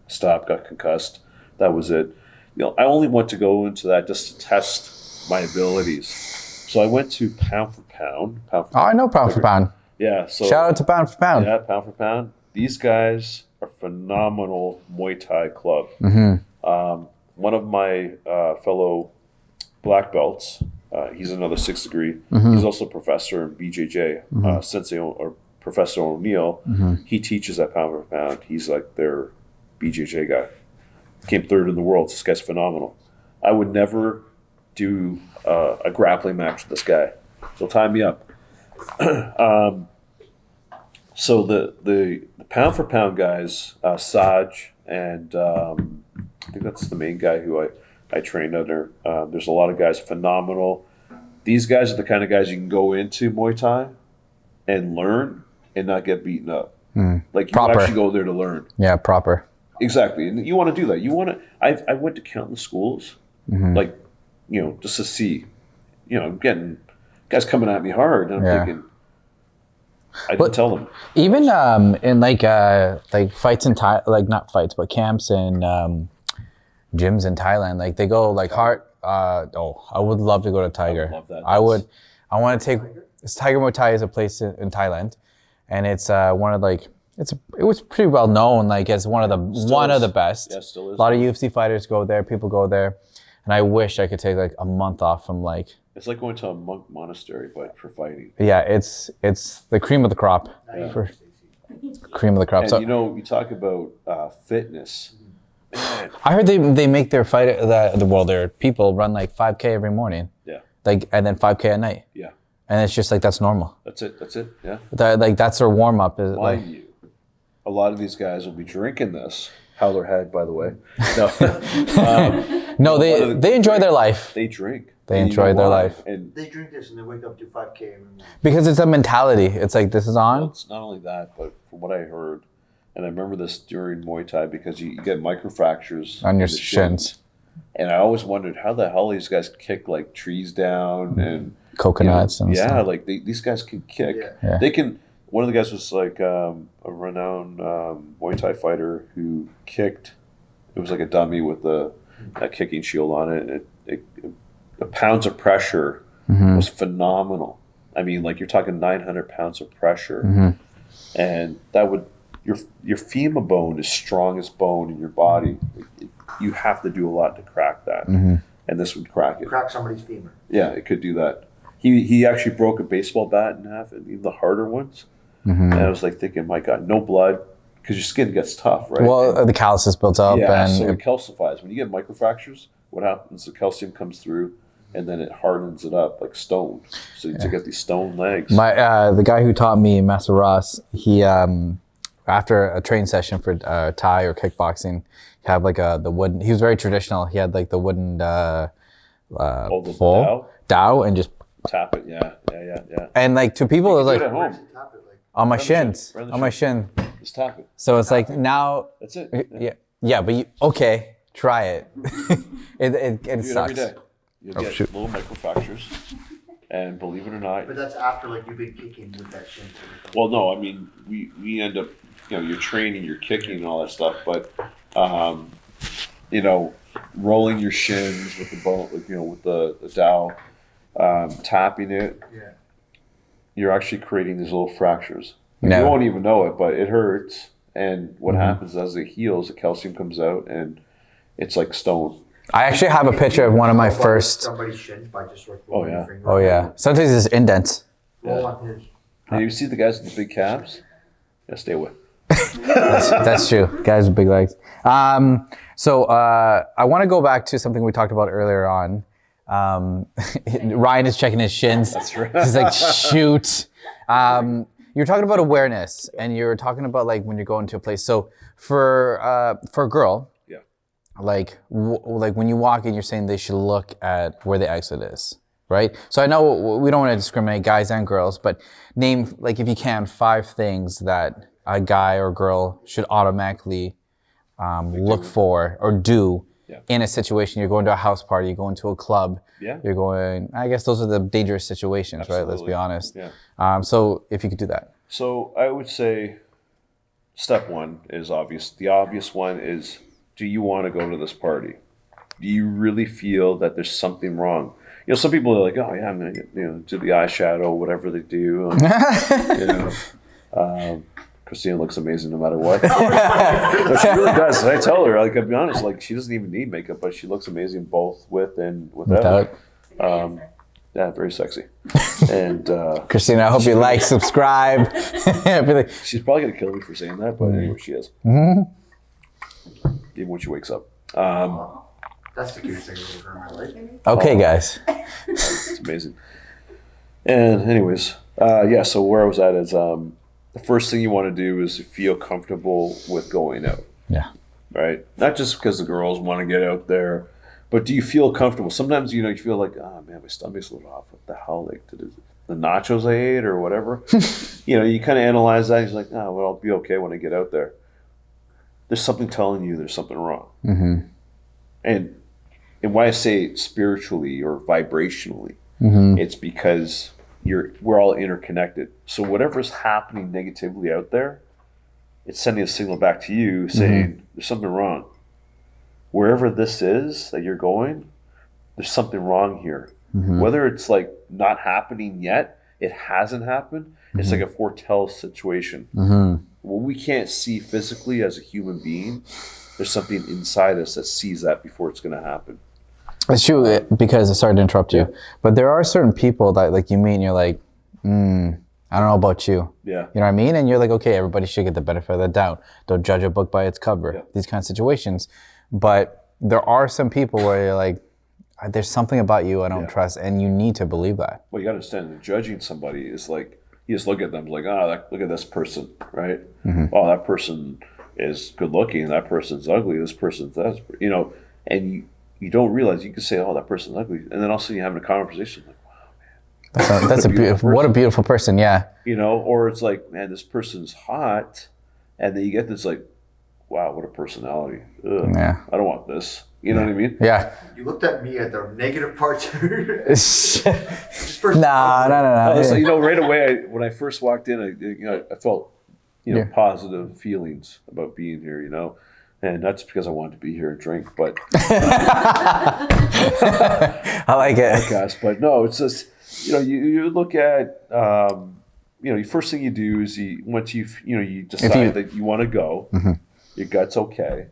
S3: stopped, got concussed. That was it. I only want to go into that just to test my abilities. So I went to pound for pound.
S2: I know pound for pound.
S3: Yeah. So
S2: shout out to Pound for Pound.
S3: Yeah, Pound for Pound. These guys are phenomenal Muay Thai club. One of my fellow black belts, he's another 6th-Degree. He's also a professor in BJJ, Sensei or Professor O'Neill. He teaches at Pound for Pound. He's like their BJJ guy. Came 3rd in the world. This guy's phenomenal. I would never do a grappling match with this guy. He'll tie me up. So the Pound for Pound guys, Saj and I think that's the main guy who I trained under. There's a lot of guys phenomenal. These guys are the kind of guys you can go into Muay Thai and learn and not get beaten up. Like you actually go there to learn.
S2: Yeah, proper.
S3: Exactly, and you want to do that. You want to. I went to countless schools, just to see. Getting guys coming at me hard, and I'm thinking. I didn't tell them.
S2: Even in like fights in not fights, but camps and gyms in Thailand, like they go like hard. I would love to go to Tiger.
S3: I would love that.
S2: I want to take. Tiger Muay Thai is a place in Thailand, and it's one of like. It was pretty well known, like as one of the best.
S3: Yeah, still is.
S2: A lot of UFC fighters go there. People go there, and I wish I could take like a month off from like.
S3: It's like going to a monk monastery, but for fighting.
S2: Yeah, it's the cream of the crop. Cream of the crop.
S3: And
S2: so
S3: you talk about fitness. Man.
S2: I heard they make their fight their people run like 5K every morning.
S3: Yeah.
S2: Like and then 5K at night.
S3: Yeah.
S2: And it's just like that's normal.
S3: That's it. Yeah.
S2: That's their warm up. Is
S3: Mind you, a lot of these guys will be drinking this. Howler Head, by the way. No,
S2: No, they enjoy their life.
S3: They drink.
S2: They
S3: And
S2: enjoy their
S3: why?
S2: life.
S3: And
S4: They drink this and they wake up to 5K every morning.
S2: Because it's a mentality. It's like, this is on.
S3: it's not only that, but from what I heard, and I remember this during Muay Thai, because you get microfractures
S2: On your
S3: in the
S2: shins.
S3: And I always wondered how the hell these guys kick like trees down and
S2: Coconuts and
S3: yeah,
S2: stuff.
S3: like these guys can kick.
S2: Yeah.
S3: They can. One of the guys was like a renowned Muay Thai fighter who kicked. It was like a dummy with a kicking shield on it. And the pounds of pressure was phenomenal. I mean, like you're talking 900 pounds of pressure, and that would your femur bone is strongest bone in your body. You have to do a lot to crack that, and this would crack it.
S4: Crack somebody's femur.
S3: Yeah, it could do that. He actually broke a baseball bat in half, and even the harder ones. And I was like thinking, my God, no blood, because your skin gets tough, right?
S2: Well, the calluses built up.
S3: Yeah,
S2: and
S3: so it calcifies. When you get microfractures, what happens? The calcium comes through, and then it hardens it up like stone. So you get these stone legs.
S2: the guy who taught me, Master Ross, he after a training session for Thai or kickboxing, he had like the wooden. He was very traditional. He had like the wooden
S3: the
S2: bowl, dao, and just
S3: tap it. Yeah.
S2: and like to people, it was
S3: Do it
S2: like
S3: at home.
S4: Tap it like.
S2: on my
S3: Right on the shin,
S2: shins,
S3: right on the
S2: on my shin.
S3: Just tap it.
S2: So it's like now.
S3: That's it.
S2: Yeah, but you, okay, try it. it
S3: Do it every
S2: sucks.
S3: day. You'll get little microfractures, and believe it or not,
S4: But that's after like you've been kicking with that shin.
S3: well, no, I mean we end up, you're training, you're kicking, and all that stuff, but rolling your shins with the bone, with the dowel, tapping it, you're actually creating these little fractures.
S2: No.
S3: You won't even know it, but it hurts. And what happens as it heals, the calcium comes out, and it's like stone.
S2: I actually have a picture of one of my first.
S4: Somebody's shins by just like
S3: Oh,
S4: rolling
S3: yeah.
S4: your finger.
S2: Oh yeah, sometimes it's indents.
S4: Roll on his.
S3: And you see the guys with the big calves? Yeah, stay away.
S2: That's true. Guys with big legs. So I want to go back to something we talked about earlier on. Ryan is checking his shins. That's
S3: right.
S2: He's like, shoot. You're talking about awareness, and you're talking about like when you're going to a place. So for a girl, like when you walk in, you're saying they should look at where the exit is, right? So I know we don't want to discriminate guys and girls, but name, like if you can, 5 things that a guy or girl should automatically look for or do in a situation. You're going to a house party, you're going to a club, you're going, I guess those are the dangerous situations, right? Let's be honest. So if you could do that.
S3: So I would say step 1 is obvious. The obvious one is, do you want to go to this party? Do you really feel that there's something wrong? Some people are like, oh yeah, I'm going to do the eyeshadow, whatever they do. Christina looks amazing no matter what. But she really does. And I tell her, like, I'll be honest, like, she doesn't even need makeup, but she looks amazing both with and without. Yeah, very sexy. And
S2: Christina, I hope you like, subscribe. Everything.
S3: She's probably going to kill me for saying that, but anyway, she is. Even when she wakes up.
S4: That's the cutest thing I've ever heard in my life.
S2: Okay, guys.
S3: It's amazing. And anyways, so where I was at is the first thing you want to do is feel comfortable with going out.
S2: Yeah.
S3: Right? Not just because the girls want to get out there, but do you feel comfortable? Sometimes, you feel like, oh man, my stomach's a little off. What the hell? Like, the nachos I ate or whatever? You kind of analyze that. He's like, oh, well, I'll be okay when I get out there. There's something telling you there's something wrong. And why I say spiritually or vibrationally, it's because we're all interconnected. So whatever's happening negatively out there, it's sending a signal back to you saying there's something wrong. Wherever this is that you're going, there's something wrong here. Whether it's like not happening yet, it hasn't happened. It's like a foretell situation. What we can't see physically as a human being, there's something inside us that sees that before it's going to happen.
S2: It's true, because, sorry to interrupt you, but there are certain people that like you meet and you're like, I don't know about you.
S3: Yeah.
S2: You know what I mean? And you're like, okay, everybody should get the benefit of the doubt. Don't judge a book by its cover. These kind of situations. But there are some people where you're like, there's something about you I don't trust, and you need to believe that.
S3: Well, you got to understand that judging somebody is like you just look at them like, look at this person, right? Oh, that person is good looking. That person's ugly. This person's that, and you don't realize you can say, oh, that person's ugly, and then all of a sudden you're having a conversation like, wow, man,
S2: That's a beautiful. What a beautiful person. Yeah.
S3: Or it's like, man, this person's hot, and then you get this like, wow, what a personality. Ugh,
S2: Yeah.
S3: I don't want this. You know what I mean?
S2: Yeah.
S4: You looked at me at the negative parts.
S2: No.
S3: So, right away, when I first walked in, I felt, positive feelings about being here, and that's because I wanted to be here and drink, but
S2: I like it.
S3: Gosh, but no, it's just, you look at, first thing you do is once you decide that you want to go, your gut's okay,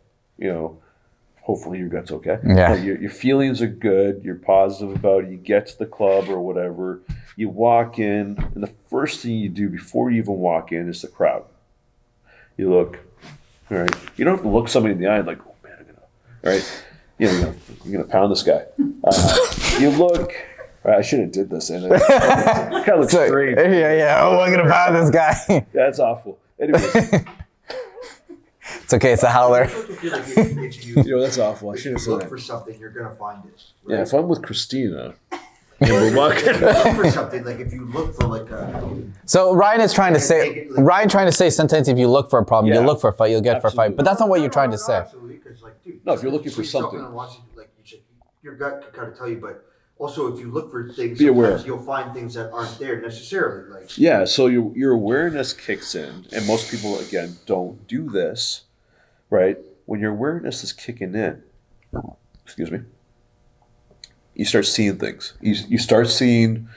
S3: hopefully your gut's okay.
S2: Yeah.
S3: Your feelings are good. You're positive about it. You get to the club or whatever. You walk in, and the first thing you do before you even walk in is the crowd. You look, all right? You don't have to look somebody in the eye and like, oh man, right? You're gonna pound this guy. You look. I should have did this, and it kind of looks strange.
S2: Yeah. Oh, I'm gonna pound this guy.
S3: Yeah, that's awful. Anyways.
S2: It's okay. It's a howler.
S3: That's awful. I should have said
S4: look
S3: that.
S4: for something, you're gonna find it. Right?
S3: Yeah, if I'm with Christina, and we're walking.
S4: Look for something. Like if you look for like a.
S2: So Ryan is trying to say sometimes if you look for a problem, you look for a fight, you'll get for a fight. But that's not what you're trying to say.
S4: Absolutely, because dude.
S3: No, if you're looking for something,
S4: your gut could kind of tell you, but. Also, if you look for things,
S3: be aware.
S4: You'll find things that aren't there necessarily.
S3: Yeah, so your awareness kicks in, and most people again don't do this, right? When your awareness is kicking in, you start seeing things. You start seeing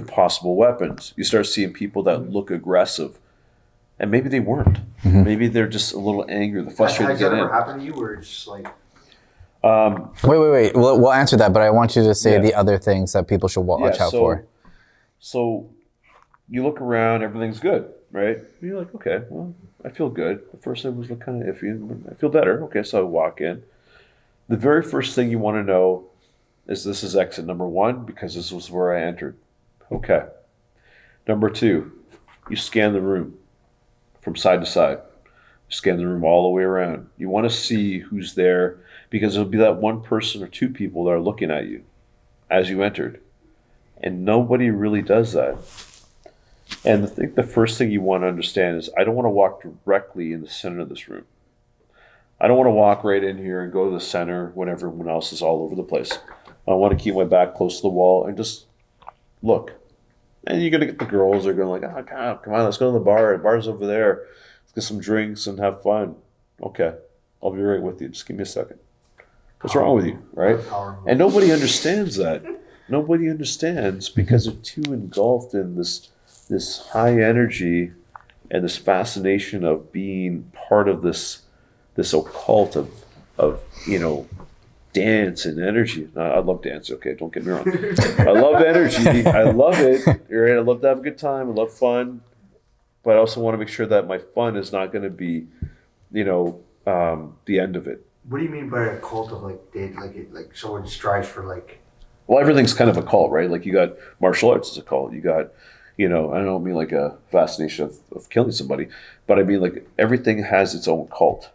S3: possible weapons. You start seeing people that look aggressive, and maybe they weren't. Maybe they're just a little angry, the frustrated to get in.
S4: Has that ever happened to you, where it's just like?
S2: Wait. We'll answer that, but I want you to say the other things that people should watch out for.
S3: So you look around, everything's good, right? You're like, okay, well, I feel good. The first thing was kind of iffy. I feel better. Okay, so I walk in. The very first thing you want to know is this is exit number 1 because this was where I entered. Okay. Number 2, you scan the room from side to side. You scan the room all the way around. You want to see who's there, because there'll be that one person or 2 people that are looking at you as you entered. And nobody really does that. And I think the first thing you want to understand is I don't want to walk directly in the center of this room. I don't want to walk right in here and go to the center when everyone else is all over the place. I want to keep my back close to the wall and just look. And you're going to get the girls. They're going like, oh, God, come on, let's go to the bar. The bar's over there. Let's get some drinks and have fun. Okay, I'll be right with you. Just give me a second. What's wrong with you, right? And nobody understands that. Nobody understands because they're too engulfed in this high energy and this fascination of being part of this occult of dance and energy. I love dance. Okay, don't get me wrong. I love energy. I love it. Right? I love to have a good time. I love fun, but I also want to make sure that my fun is not going to be, the end of it.
S4: What do you mean by a cult of someone strives for
S3: Well, everything's kind of a cult, right? Like you got martial arts as a cult. You got, I don't mean like a fascination of killing somebody, but I mean like everything has its own cult.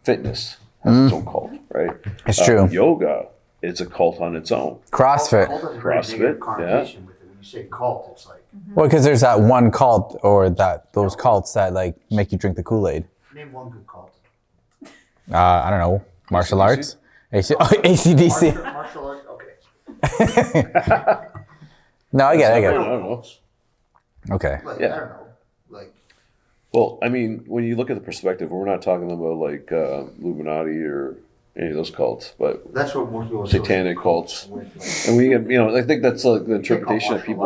S3: Fitness has its own cult, right?
S2: It's true.
S3: Yoga, it's a cult on its own.
S2: CrossFit.
S3: Yeah.
S4: When you say cult, it's like.
S2: Well, because there's that one cult or those cults that make you drink the Kool-Aid.
S4: Name one good cult.
S2: I don't know. Martial arts? AC/DC.
S4: Martial arts? Okay.
S2: No, I get it.
S3: I don't know.
S2: Okay.
S4: I don't know.
S3: Well, I mean, when you look at the perspective, we're not talking about Illuminati or any of those cults, but
S4: that's what most people
S3: satanic cults. And we, I think that's the interpretation of people.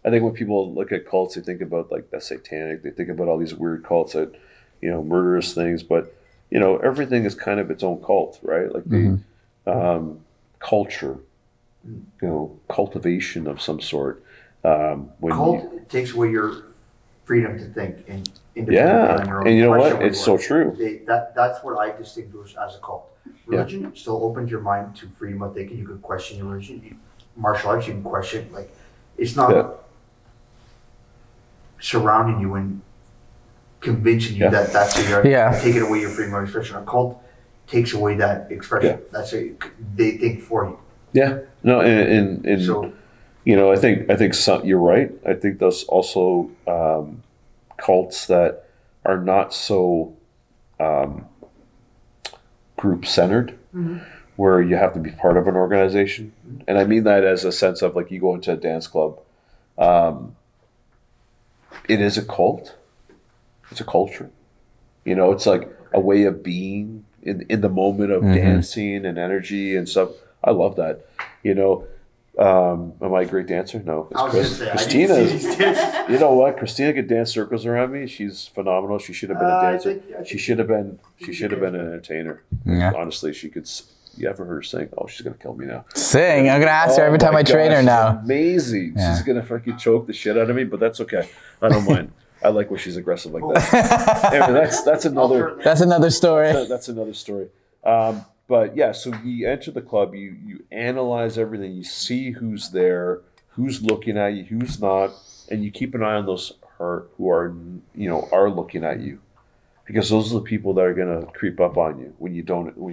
S3: I think when people look at cults, they think about that satanic. They think about all these weird cults that, murderous things. But everything is kind of its own cult, right? Like the culture, cultivation of some sort.
S4: Cult takes away your freedom to think and independently on your own.
S3: And you know what? It's so true.
S4: That's what I distinguish as a cult. Religion still opens your mind to freedom of thinking. You can question your religion. Martial arts, you can question. It's not. surrounding you and convincing you that that's who you are.
S2: Yeah.
S4: Taking away your freedom of expression. A cult takes away that expression. That's it. They think for you.
S3: Yeah. No, and
S4: So,
S3: you know, I think some, you're right. I think there's also cults that are not so group centered, where you have to be part of an organization, and I mean that as a sense of like you go into a dance club. It is a cult. It's a culture. You know, it's like a way of being in the moment of dancing and energy and stuff. I love that. You know, am I a great dancer? No, it's Christina. You know what? Christina could dance circles around me. She's phenomenal. She should have been a dancer. She should have been an entertainer.
S2: Yeah.
S3: Honestly, she could. You ever heard her sing? Oh, she's gonna kill me now.
S2: Sing. I'm gonna ask her every time I train her now.
S3: Amazing.
S2: Yeah.
S3: She's gonna fucking choke the shit out of me, but that's okay. I don't mind. I like when she's aggressive like that. Anyway, that's another.
S2: That's another story.
S3: That's another story. But yeah, so you enter the club, you analyze everything, you see who's there, who's looking at you, who's not, and you keep an eye on those who are looking at you, because those are the people that are going to creep up on you when you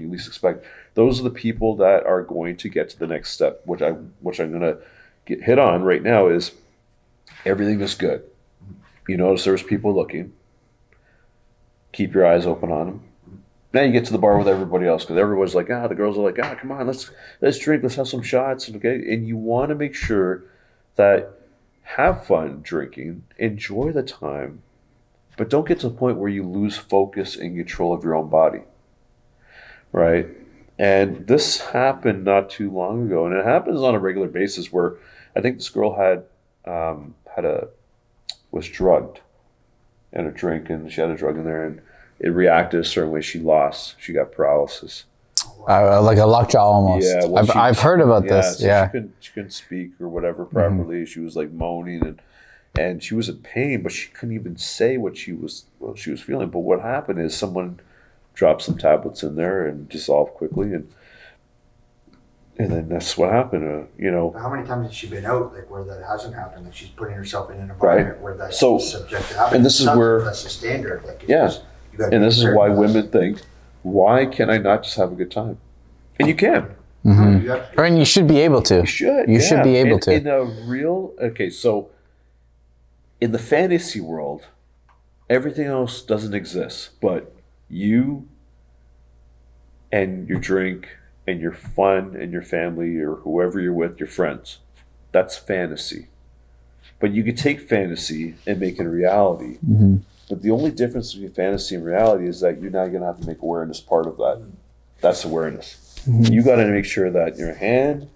S3: least expect. Those are the people that are going to get to the next step, which I'm going to get hit on right now. Is everything is good. You notice there's people looking. Keep your eyes open on them. Now you get to the bar with everybody else, because everyone's like, the girls are like, come on, let's drink, let's have some shots, okay? And you want to make sure that have fun drinking, enjoy the time, but don't get to the point where you lose focus and control of your own body, right? And this happened not too long ago, and it happens on a regular basis where I think this girl was drugged in a drink, and she had a drug in there, and it reacted a certain way. She got paralysis.
S2: Like a lockjaw almost.
S3: Yeah, well,
S2: I've heard about this.
S3: So
S2: yeah.
S3: She couldn't speak or whatever properly. She was like moaning and she was in pain, but she couldn't even say what she was feeling. But what happened is someone dropped some tablets in there and dissolved quickly, and then that's what happened.
S4: How many times has she been out, like where that hasn't happened? Like she's putting herself in an environment where that's subject to happen.
S3: And this is where
S4: that's the standard. Like
S3: and this is why women think, why can I not just have a good time? And you can.
S2: Mm-hmm. And you should be able to.
S3: You should.
S2: You should be able to.
S3: So in the fantasy world, everything else doesn't exist, but you and your drink and your fun and your family or whoever you're with, your friends. That's fantasy. But you can take fantasy and make it a reality. Mm-hmm. But the only difference between fantasy and reality is that you're now going to have to make awareness part of that. That's awareness. Mm-hmm. You got to make sure that your hand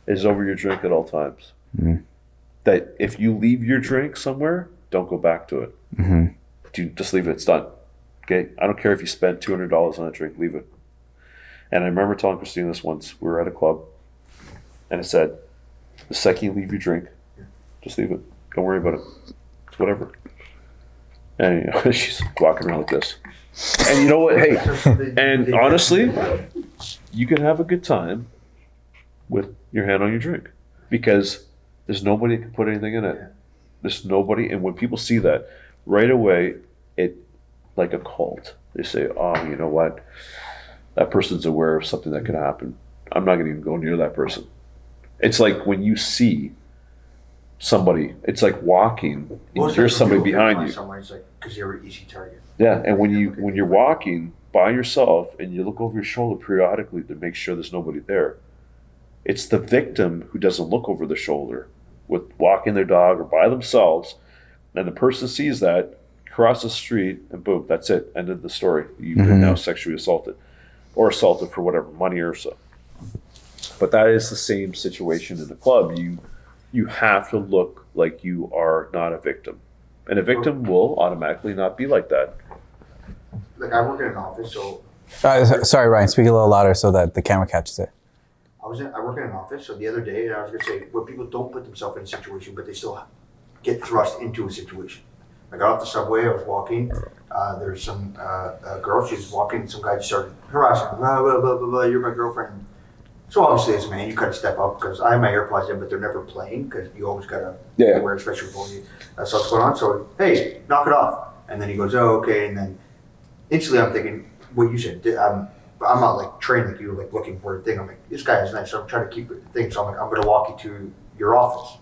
S3: is over your drink at all times. Mm-hmm. That if you leave your drink somewhere, don't go back to it. Mm-hmm. Just leave it. It's done. Okay? I don't care if you spent $200 on a drink. Leave it. And I remember telling Christine this once. We were at a club, and I said, the second you leave your drink, just leave it. Don't worry about it. It's whatever. And she's walking around like this. And you know what? Hey, and honestly, you can have a good time with your hand on your drink, because there's nobody that can put anything in it. There's nobody. And when people see that, right away, it like a cult. They say, oh, you know what? That person's aware of something that could happen. I'm not going to even go near that person. It's like when you see somebody, it's like walking, and there's somebody behind you.
S4: It's like, because you're an easy target.
S3: Yeah, and when you're walking by yourself and you look over your shoulder periodically to make sure there's nobody there, it's the victim who doesn't look over their shoulder with walking their dog or by themselves, and the person sees that, cross the street, and boom, that's it. End of the story. You've been now sexually assaulted, or assaulted for whatever, money or so. But that is the same situation in the club. You have to look like you are not a victim. And a victim will automatically not be like that.
S4: Like I work in an office, so...
S2: Sorry, Ryan, speak a little louder so that the camera catches it.
S4: I work in an office, so the other day, I was going to say, where people don't put themselves in a situation, but they still get thrust into a situation. I got off the subway, I was walking, there's some girl, she was walking, some guy just started harassing her, blah, blah, blah, blah, blah, you're my girlfriend. So obviously, as a man, you gotta step up because I have my AirPods in, but they're never playing because you always gotta wear, especially with all that's what's going on. So hey, knock it off. And then he goes, oh, okay. And then instantly, I'm thinking what you said. I'm not like trained like you, like looking for a thing. I'm like, this guy is nice. So I'm trying to keep it thing. So I'm like, I'm gonna walk you to your office.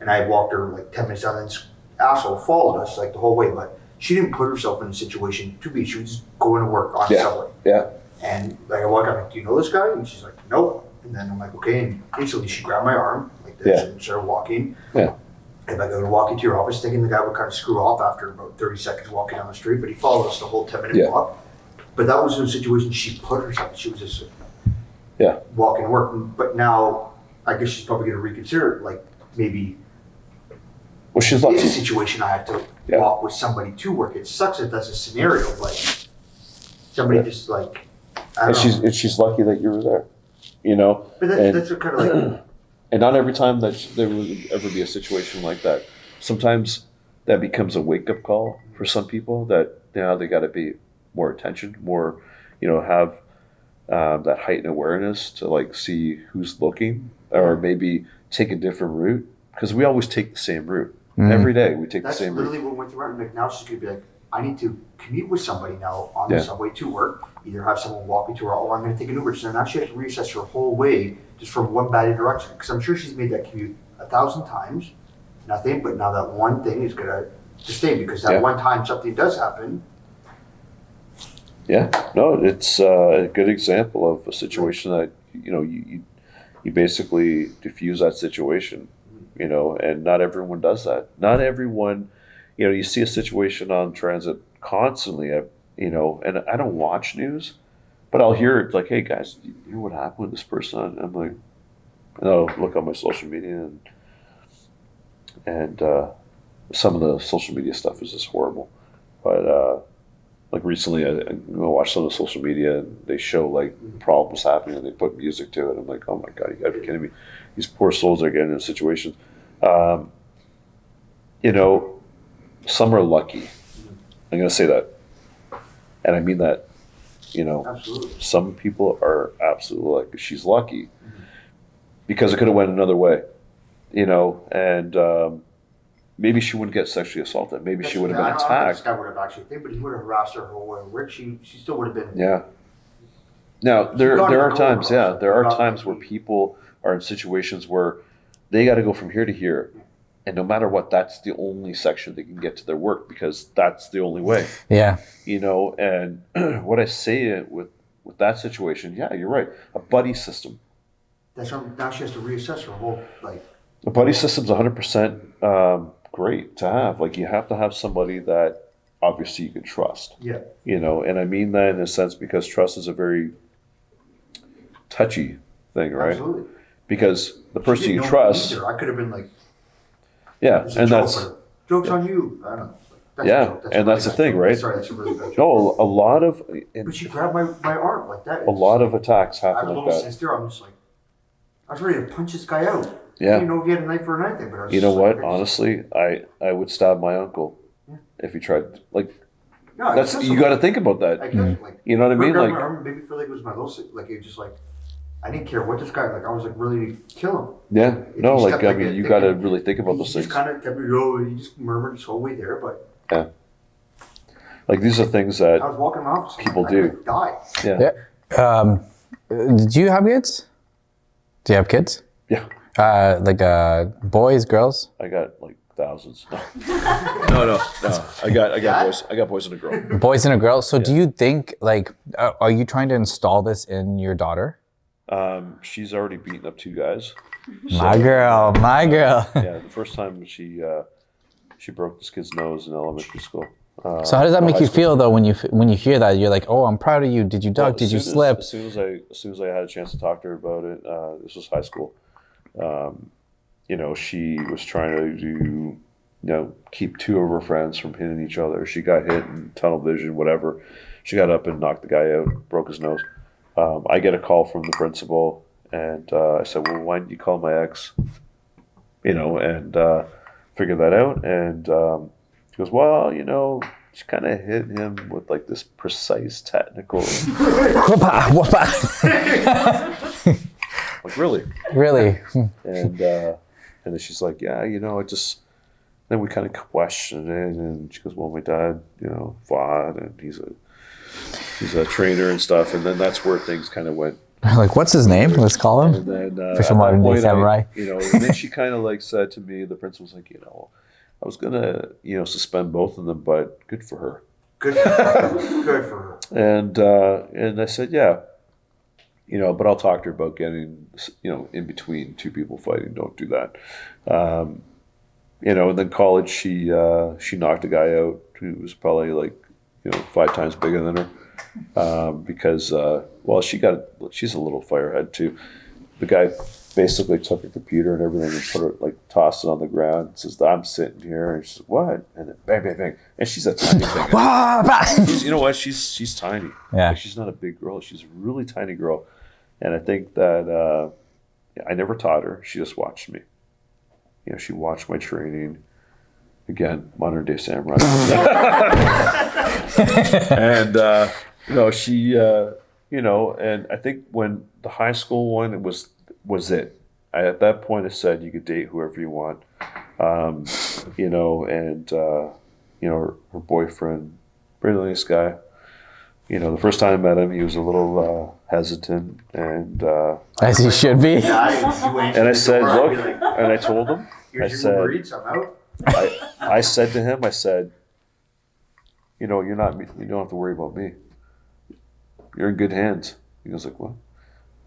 S4: And I walked her like 10 minutes down, and this asshole followed us like the whole way, but she didn't put herself in a situation to be. She was just going to work on subway.
S3: Yeah.
S4: And like I walk up, like, do you know this guy? And she's like, nope. And then I'm like, okay. And instantly she grabbed my arm like this and started walking.
S3: Yeah.
S4: And I'm going to walk into your office, thinking the guy would kind of screw off after about 30 seconds walking down the street, but he followed us the whole 10-minute walk. But that was in a situation she put herself. She was just walking to work. But now I guess she's probably going to reconsider, like maybe.
S3: Well, she's lucky.
S4: It's a situation I have to walk with somebody to work. It sucks that that's a scenario, but somebody just like.
S3: And she's lucky that you were there, you know.
S4: But that's kind of like.
S3: And not every time that there would ever be a situation like that. Sometimes that becomes a wake-up call for some people that now they got to be more attention, more, you know, have that heightened awareness to like see who's looking, or maybe take a different route, because we always take the same route. Every day we take the same route. That's
S4: literally what went through. Like now she's gonna be like, I need to commute with somebody now on the subway to work. Either have someone walk me to her, or I'm going to take an Uber. So now she has to reassess her whole way just from one bad direction. Because I'm sure she's made that commute 1,000 times, nothing. But now that one thing is going to stay, because that one time something does happen.
S3: Yeah, no, it's a good example of a situation that you know you basically diffuse that situation, you know, and not everyone does that. Not everyone, you know, you see a situation on transit constantly. You know, and I don't watch news, but I'll hear it like, hey guys, you know what happened with this person? And I'm like, I'll look on my social media, and some of the social media stuff is just horrible. But like recently, I watched some of the social media, and they show like problems happening, and they put music to it. I'm like, oh my God, you gotta be kidding me. These poor souls are getting in situations. You know, some are lucky. I'm gonna say that. And I mean that, you know, some people are absolutely like, she's lucky because it could have went another way, you know, and maybe she wouldn't get sexually assaulted. Maybe she would have been attacked.
S4: I don't think this guy would have actually think, but he would have harassed her or Rick. She still would have been.
S3: Yeah. Now, there are times, there are times where people are in situations where they got to go from here to here. And no matter what, that's the only section they can get to their work, because that's the only way.
S2: Yeah.
S3: You know, and what I say with that situation, yeah, you're right. A buddy system.
S4: That's now she has to reassess her whole like.
S3: A buddy system's 100% great to have. Like, you have to have somebody that obviously you can trust.
S4: Yeah.
S3: You know, and I mean that in a sense because trust is a very touchy thing, right?
S4: Absolutely.
S3: Because the person you trust.
S4: I could have been like.
S3: Yeah, and that's
S4: joke's on you. I don't know.
S3: That's the thing, right?
S4: Sorry, that's a really bad joke.
S3: No, a lot of.
S4: But she grabbed my arm like that.
S3: A lot of attacks happen like that.
S4: I have a little sister. I'm just like, I was ready to punch this guy out.
S3: Yeah.
S4: I didn't know if he had a knife or anything. But I was
S3: you know what? Honestly, I would stab my uncle if he tried. Like,
S4: no,
S3: that's you got to think about that.
S4: Like,
S3: you know what I mean? Like,
S4: my arm made me feel like it was my little. Like it just like. I didn't care what this guy, like I was like really to kill him.
S3: Yeah, no, like I mean, you got to really think about those things.
S4: He just kind of kept, he just murmured his whole way there, but.
S3: Yeah. Like these are things that
S4: I was walking in my office.
S3: People do.
S4: Die.
S3: Yeah.
S2: Do you have kids? Do you have kids?
S3: Yeah.
S2: Like boys, girls?
S3: I got like thousands. No. I got boys and a girl.
S2: Boys and a girl. So do you think like are you trying to install this in your daughter?
S3: She's already beaten up 2 guys.
S2: So, my girl.
S3: Yeah, the first time she broke this kid's nose in elementary school.
S2: So how does that make you feel though when you hear that? You're like, oh, I'm proud of you. Did you duck? Did you slip?
S3: As soon as I had a chance to talk to her about it, this was high school. You know, she was trying to keep 2 of her friends from hitting each other. She got hit in tunnel vision, whatever. She got up and knocked the guy out, broke his nose. I get a call from the principal, and I said, well, why didn't you call my ex? You know, and figure that out. And he goes, well, you know, she kind of hit him with like this precise technical. Like, really?
S2: Really?
S3: And then she's like, yeah, I just. Then we kind of questioned it, and she goes, well, my dad, fought, and he's a trainer and stuff. And then that's where things kind of went.
S2: Like, what's his name? Let's call him.
S3: And then
S2: Official Modern Day Samurai.
S3: And then she kind of like said to me, the principal's like, I was gonna, suspend both of them, but good for her.
S4: Good for her.
S3: And I said, yeah, but I'll talk to her about getting, in between two people fighting. Don't do that. And then college, she knocked a guy out who was probably like, 5 times bigger than her, because she's a little firehead too. The guy basically took her computer and everything and put it, like, tossed it on the ground and says, I'm sitting here, and she's like, what? And then bang, bang, bang, and she's a tiny thing. You know what? She's tiny.
S2: Yeah.
S3: Like, she's not a big girl. She's a really tiny girl, and I think that I never taught her. She just watched me. She watched my training. Again, modern day samurai. And she, and I think when the high school one, it was it. At that point, I said you could date whoever you want, her boyfriend, really nice guy. The first time I met him, he was a little hesitant, and
S2: as he should be.
S3: And I said, look, and I told him, I said, I said to him, I said, you're not me. You don't have to worry about me. You're in good hands. He goes like, what?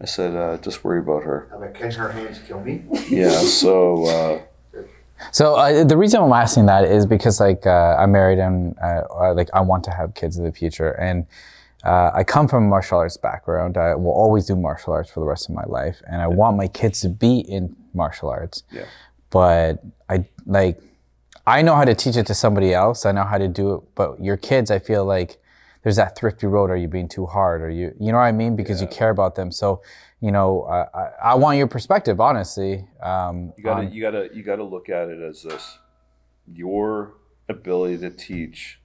S3: I said, just worry about her.
S4: Can her hands kill me?
S3: Yeah. So.
S2: So the reason I'm asking that is because, like, I'm married and I want to have kids in the future, and I come from a martial arts background. I will always do martial arts for the rest of my life, and I want my kids to be in martial arts.
S3: Yeah.
S2: But I know how to teach it to somebody else. I know how to do it, but your kids, I feel like there's that thrifty road. Are you being too hard? Or you know what I mean? Because you care about them. So, I want your perspective, honestly.
S3: You gotta look at it as this: your ability to teach.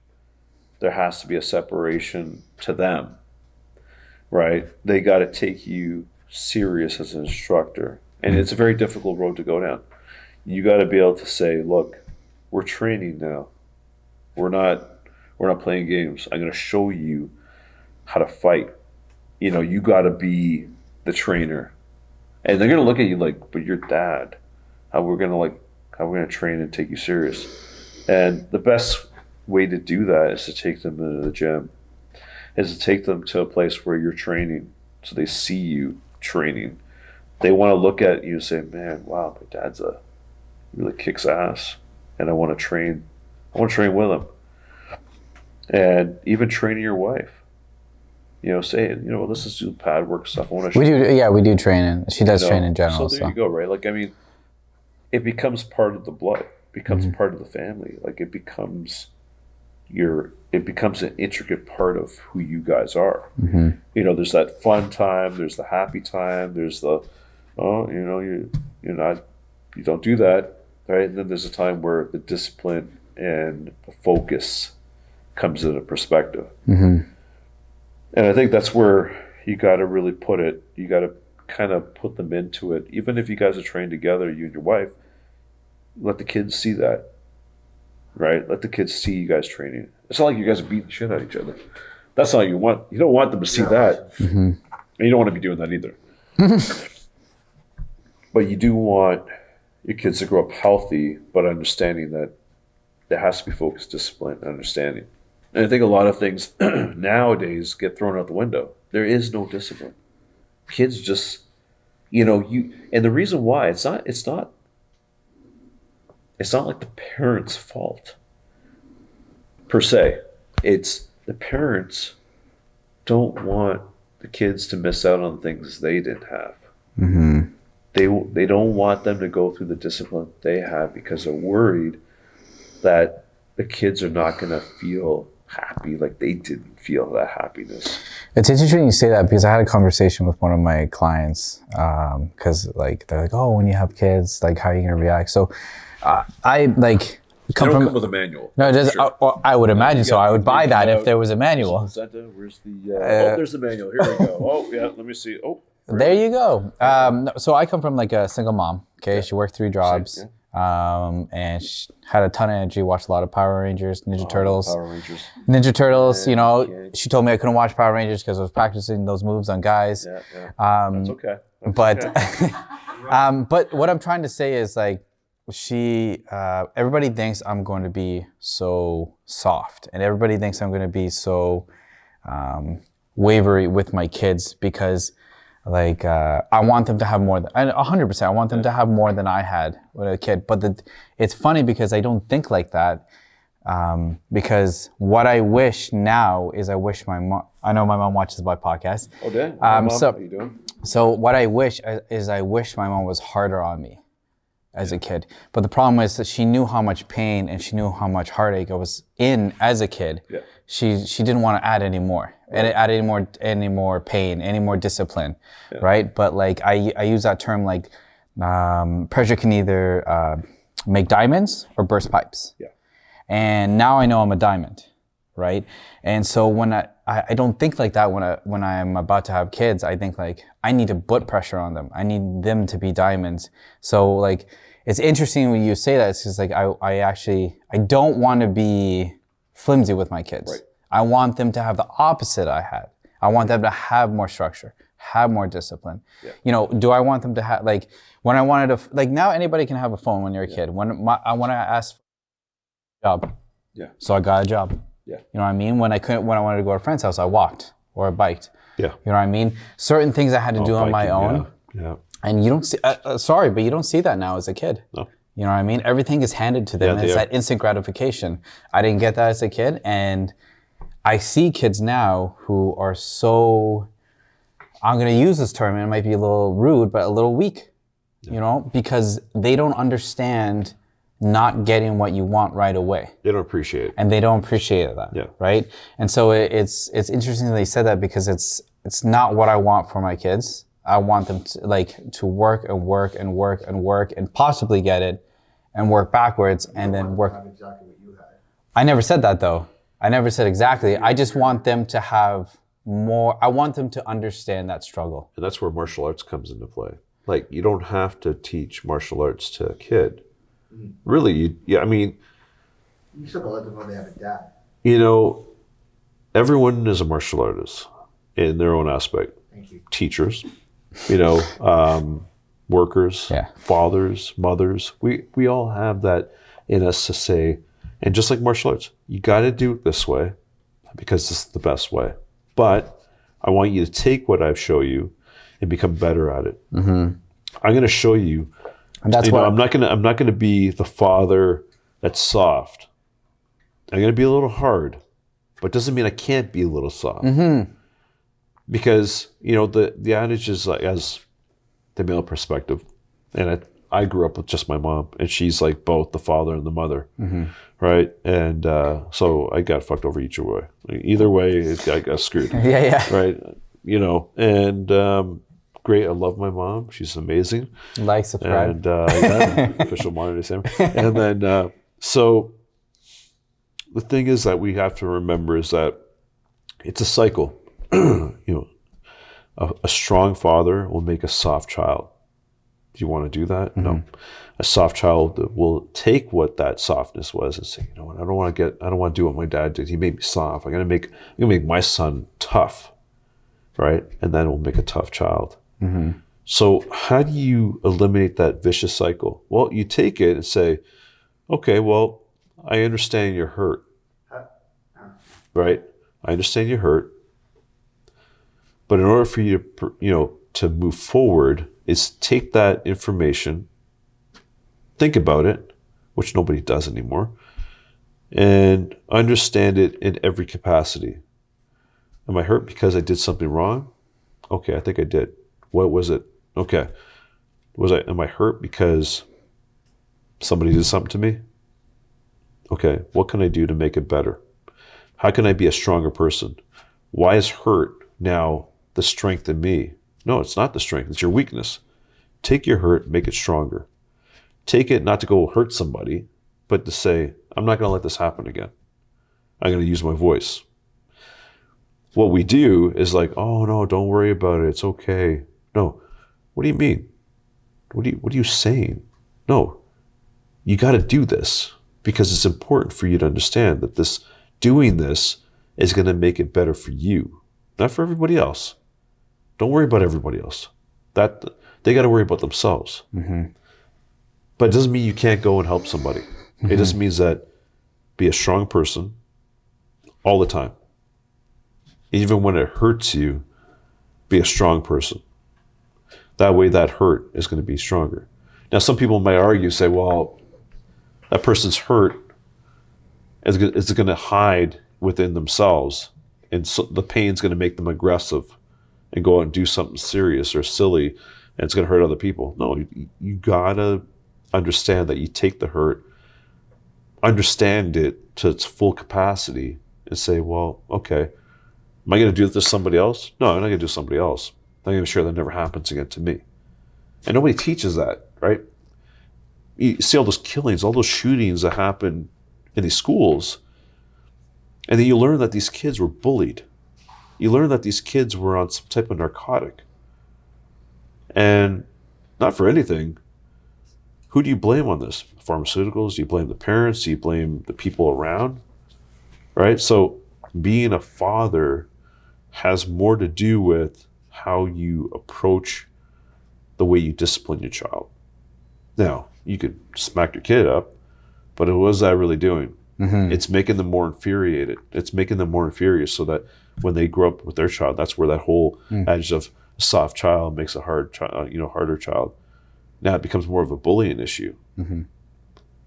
S3: There has to be a separation to them, right? They got to take you serious as an instructor, and it's a very difficult road to go down. You got to be able to say, look, we're training now. We're not playing games. I'm going to show you how to fight. You got to be the trainer, and they're going to look at you like, but you're dad. How we're going to train and take you serious. And the best way to do that is to take them into the gym, is to take them to a place where you're training, so they see you training. They want to look at you and say, man, wow, my dad's really kicks ass, and I want to train with him. And even training your wife, say, let's just do pad work stuff.
S2: We do training. She does train in general.
S3: So there you go, right? Like, I mean, it becomes part of the blood, becomes part of the family. Like, it becomes an intricate part of who you guys are.
S2: Mm-hmm.
S3: There's that fun time, there's the happy time, there's the, you don't do that, right? And then there's a time where the discipline and the focus comes into perspective.
S2: Mm-hmm.
S3: And I think that's where you got to really put it. You got to kind of put them into it. Even if you guys are trained together, you and your wife, let the kids see that, right? Let the kids see you guys training. It's not like you guys are beating the shit out of each other. That's not what you want. You don't want them to see that.
S2: Mm-hmm.
S3: And you don't want to be doing that either. But you do want your kids to grow up healthy, but understanding that there has to be focused discipline and understanding. And I think a lot of things nowadays get thrown out the window. There is no discipline. Kids just, and the reason why, it's not like the parents' fault per se. It's the parents don't want the kids to miss out on things they didn't have.
S2: Mm-hmm.
S3: They don't want them to go through the discipline they have because they're worried that the kids are not going to feel happy like they didn't feel that happipiness.
S2: It's interesting you say that because I had a conversation with one of my clients because they're like, oh, when you have kids, like, how are you going to react? So I
S3: come with a manual.
S2: No, it does.
S3: Sure.
S2: I would imagine so. I would buy that if there was a manual.
S3: Where's the? There's the manual. Here we go. Oh yeah, let me see. Oh,
S2: There you go. So I come from like a single mom. Okay, she worked 3 jobs, and she had a ton of energy. Watched a lot of Power Rangers, Ninja Turtles.
S3: Power Rangers.
S2: Ninja Turtles. You know, she told me I couldn't watch Power Rangers because I was practicing those moves on guys.
S3: Yeah. That's okay.
S2: But but what I'm trying to say is like everybody thinks I'm going to be so soft, and everybody thinks I'm going to be so wavery with my kids because like I want them to have more than 100%. I want them to have more than I had when I was a kid. But it's funny because I don't think like that. Because what I wish now is I wish my mom. I know my mom watches my podcast.
S3: Oh, dang. Mom,
S2: so
S3: how you doing?
S2: So what I wish is I wish my mom was harder on me as a kid. But the problem is that she knew how much pain and she knew how much heartache I was in as a kid. Yeah. She didn't want to add any more. And add any more pain, any more discipline, right? But like I use that term like pressure can either make diamonds or burst pipes. Yeah. And now I know I'm a diamond, right? And so when I don't think like that when I'm about to have kids. I think like I need to put pressure on them. I need them to be diamonds. So like it's interesting when you say that. It's just like I don't want to be flimsy with my kids. Right. I want them to have the opposite I had. I want them to have more structure, have more discipline. Yeah. You know, do I want them to have, like, when I wanted to, like, now anybody can have a phone when you're a kid. When I asked for a job, so I got a job. Yeah. You know what I mean? When I wanted to go to a friend's house, I walked or I biked. Yeah. You know what I mean? Certain things I had to do on my own. Yeah. And you don't see, sorry, but you don't see that now as a kid. No. You know what I mean? Everything is handed to them. It's that instant gratification. I didn't get that as a kid, and I see kids now who are so, I'm going to use this term, and it might be a little rude, but a little weak, you know, because they don't understand not getting what you want right away.
S3: They don't appreciate it.
S2: And they don't appreciate that, right? And so it's interesting that they said that because it's not what I want for my kids. I want them to work and work and work and work and possibly get it and work backwards and then work.
S4: Exactly what you had.
S2: I never said that though. I never said exactly. I just want them to have more. I want them to understand that struggle.
S3: And that's where martial arts comes into play. Like, you don't have to teach martial arts to a kid. Mm-hmm. Really, I mean,
S4: you still gotta let them know they have a dad.
S3: You know, everyone is a martial artist in their own aspect.
S4: Thank you.
S3: Teachers, you know, workers, fathers, mothers. We all have that in us to say. And just like martial arts, you got to do it this way because this is the best way. But I want you to take what I show you and become better at it. Mm-hmm. I'm going to show you. And that's why I'm not going to be the father that's soft. I'm going to be a little hard, but doesn't mean I can't be a little soft. Mm-hmm. Because you know the adage is like, as the male perspective, and I grew up with just my mom, and she's like both the father and the mother, right? And so I got fucked over either way. Either way, I got screwed. Right? You know, and great. I love my mom. She's amazing.
S2: Like, subscribe.
S3: And official Modern Sam. And then so the thing is that we have to remember is that it's a cycle. You know, a strong father will make a soft child. Do you want to do that? Mm-hmm. No. A soft child will take what that softness was and say, you know what, I don't want to do what my dad did. He made me soft. I'm gonna make my son tough, right? And then we'll make a tough child. Mm-hmm. So how do you eliminate that vicious cycle? Well, you take it and say, okay, well, I understand you're hurt, right? I understand you're hurt, but in order for you to move forward, is take that information, think about it, which nobody does anymore, and understand it in every capacity. Am I hurt because I did something wrong? Okay, I think I did. What was it? Okay. Am I hurt because somebody did something to me? Okay, what can I do to make it better? How can I be a stronger person? Why is hurt now the strength in me? No, it's not the strength. It's your weakness. Take your hurt, make it stronger. Take it not to go hurt somebody, but to say, I'm not going to let this happen again. I'm going to use my voice. What we do is like, oh no, don't worry about it. It's okay. No. What do you mean? What are you saying? No. You got to do this because it's important for you to understand that doing this is going to make it better for you, not for everybody else. Don't worry about everybody else. That they got to worry about themselves. But it doesn't mean you can't go and help somebody. It just means that be a strong person all the time. Even when it hurts you, be a strong person. That way that hurt is going to be stronger. Now, some people might argue, say, well, that person's hurt is going to hide within themselves, and so the pain's going to make them aggressive and go out and do something serious or silly, and it's going to hurt other people. No, you got to understand that you take the hurt, understand it to its full capacity, and say, well, okay, am I going to do this to somebody else? No, I'm not going to do it to somebody else. I'm going to make sure that never happens again to me. And nobody teaches that, right? You see all those killings, all those shootings that happen in these schools, and then you learn that these kids were bullied. You learn that these kids were on some type of narcotic. And not for anything, who do you blame on this? Pharmaceuticals? Do you blame the parents? Do you blame the people around? Right? So being a father has more to do with how you approach the way you discipline your child. Now, you could smack your kid up, but what is that really doing? It's making them more infuriated. It's making them more infuriated so that when they grow up with their child, that's where that whole adage of a soft child makes a hard child, harder child. Now it becomes more of a bullying issue.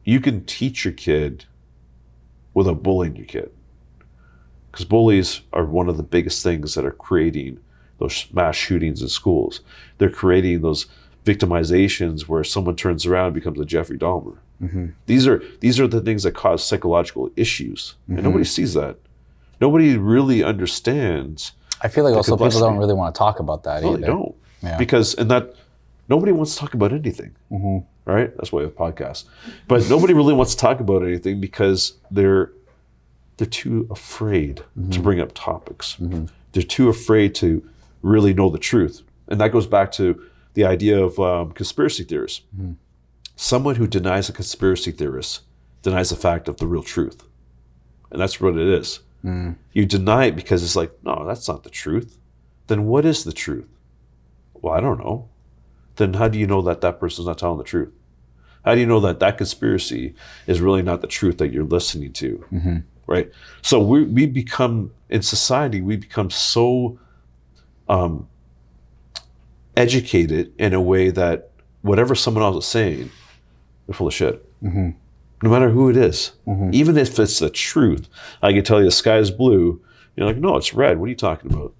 S3: You can teach your kid without bullying your kid, because bullies are one of the biggest things that are creating those mass shootings in schools. They're creating those victimizations where someone turns around and becomes a Jeffrey Dahmer. These are the things that cause psychological issues, and nobody sees that. Nobody really understands.
S2: I feel like also people don't really want to talk about that either.
S3: They don't, because nobody wants to talk about anything. Right? That's why we have podcasts. But nobody really wants to talk about anything because they're too afraid to bring up topics. They're too afraid to really know the truth, and that goes back to the idea of conspiracy theorists. Someone who denies a conspiracy theorist denies the fact of the real truth. And that's what it is. You deny it because it's like, no, that's not the truth. Then what is the truth? Well, I don't know. Then how do you know that that person's not telling the truth? How do you know that that conspiracy is really not the truth that you're listening to? Right? So we become, in society, we become so educated in a way that whatever someone else is saying, they're full of shit. No matter who it is. Even if it's the truth. I can tell you the sky is blue. You're like, no, it's red. What are you talking about?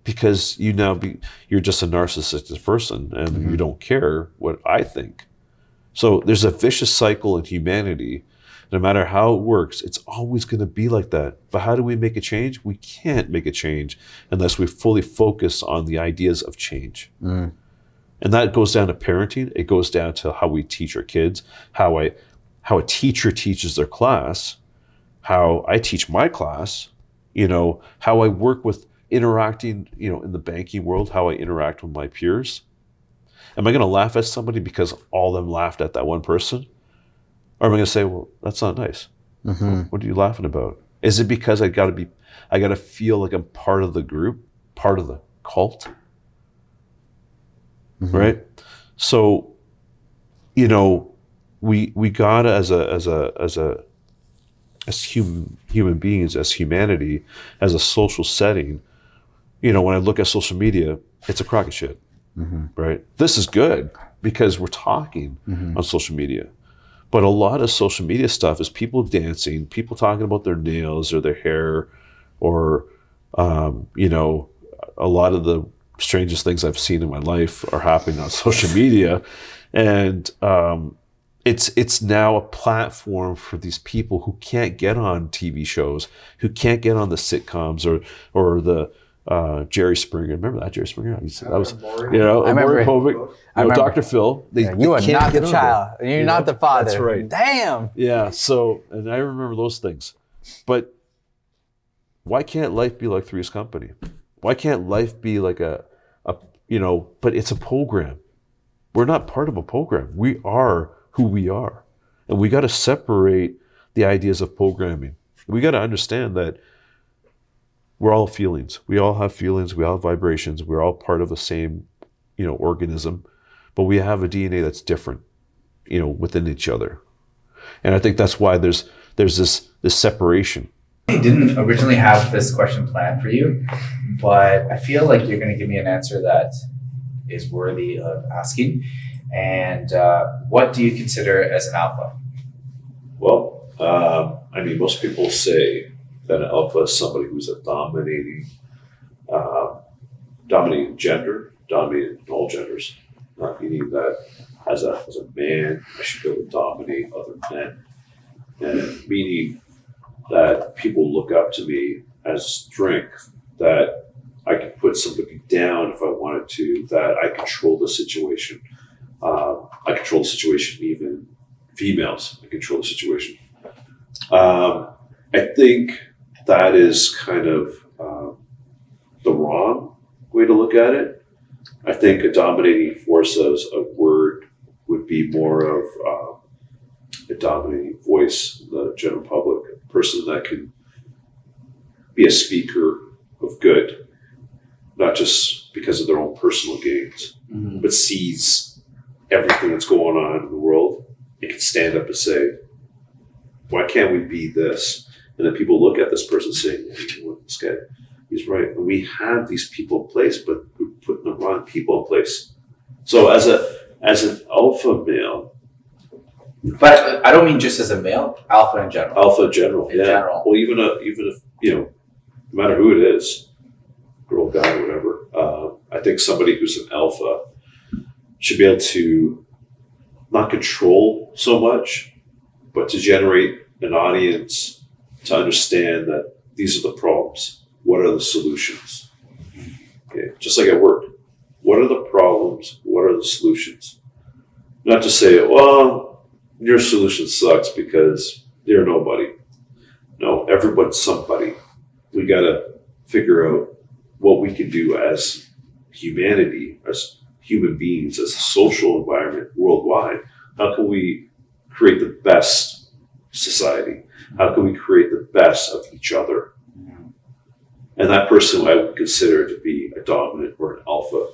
S3: Because you're just a narcissistic person and you don't care what I think. So there's a vicious cycle in humanity. No matter how it works, it's always going to be like that. But how do we make a change? We can't make a change unless we fully focus on the ideas of change. And that goes down to parenting. It goes down to how we teach our kids, how a teacher teaches their class, how I teach my class, how I work with interacting, in the banking world, how I interact with my peers. Am I going to laugh at somebody because all of them laughed at that one person? Or am I going to say, well, that's not nice. What are you laughing about? Is it because I got to feel like I'm part of the group, part of the cult? Right? So, we gotta as human beings, as humanity, as a social setting, when I look at social media, it's a crock of shit. Right? This is good because we're talking on social media. But a lot of social media stuff is people dancing, people talking about their nails or their hair, or a lot of the strangest things I've seen in my life are happening on social media. And it's now a platform for these people who can't get on TV shows, who can't get on the sitcoms or the Jerry Springer. Remember that, Jerry Springer? That was,
S2: I remember
S3: Povich, Dr. Phil.
S2: You are not the child. You're not the father.
S3: That's right.
S2: Damn.
S3: Yeah. So, and I remember those things. But why can't life be like Three's Company? Why can't life be like a but it's a program. We're not part of a program. We are who we are. And we got to separate the ideas of programming. We got to understand that we're all feelings. We all have feelings. We all have vibrations. We're all part of the same, organism, but we have a DNA that's different, within each other. And I think that's why there's this separation.
S2: I didn't originally have this question planned for you, but I feel like you're going to give me an answer that is worthy of asking. And what do you consider as an alpha?
S3: Well, most people say that an alpha is somebody who's a dominating gender, dominating all genders, meaning that as a man, I should be able to dominate other men, and meaning that people look up to me as strength, that I can put somebody down if I wanted to, that I control the situation. I control the situation, even females, I control the situation. I think that is kind of the wrong way to look at it. I think a dominating force as a word would be more of a dominating voice in the general public, a person that can be a speaker of good, not just because of their own personal gains, but sees everything that's going on in the world and can stand up and say, why can't we be this? And then people look at this person saying, this guy, he's right. And we have these people in place, but we're putting the wrong people in place. So as an alpha male.
S2: But I don't mean just as a male, alpha in general.
S3: Alpha in general.
S2: In general.
S3: Well, even if, no matter who it is, girl, guy, whatever, I think somebody who's an alpha should be able to not control so much, but to generate an audience to understand that these are the problems. What are the solutions? Okay, just like at work. What are the problems? What are the solutions? Not to say, well, your solution sucks because you're nobody. No, everyone's somebody. We got to figure out what we can do as humanity, as human beings, as a social environment worldwide. How can we create the best society? How can we create the best of each other? And that person I would consider to be a dominant or an alpha,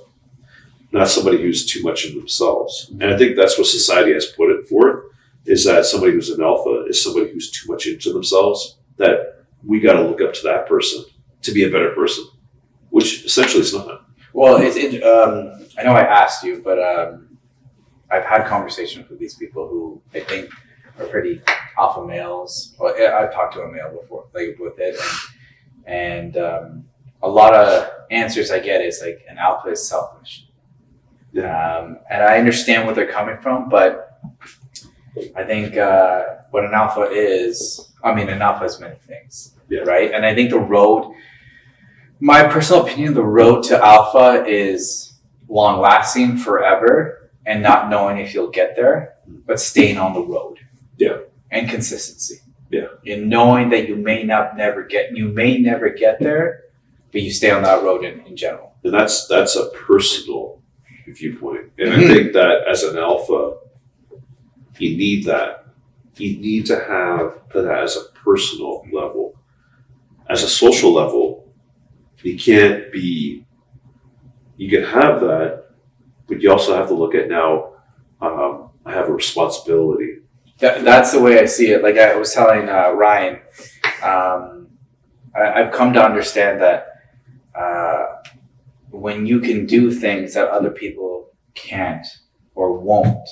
S3: not somebody who's too much in themselves. And I think that's what society has put it for, is that somebody who's an alpha is somebody who's too much into themselves, that we got to look up to that person to be a better person, which essentially is not.
S2: Well, I know I asked you, but I've had conversations with these people who I think are pretty alpha males. Well, I've talked to a male before, like with it, and a lot of answers I get is like an alpha is selfish. Yeah. And I understand where they're coming from, but I think what an alpha is, an alpha is many things, right? And I think my personal opinion, the road to alpha is long lasting forever and not knowing if you'll get there, but staying on the road.
S3: Yeah.
S2: And consistency.
S3: Yeah.
S2: And knowing that you may never get there, but you stay on that road in general.
S3: And that's a personal viewpoint. And I think that as an alpha, you need that. You need to have that as a personal level. As a social level, you can have that, but you also have to look at now, I have a responsibility.
S2: That's the way I see it. Like I was telling Ryan, I've come to understand that when you can do things that other people can't or won't,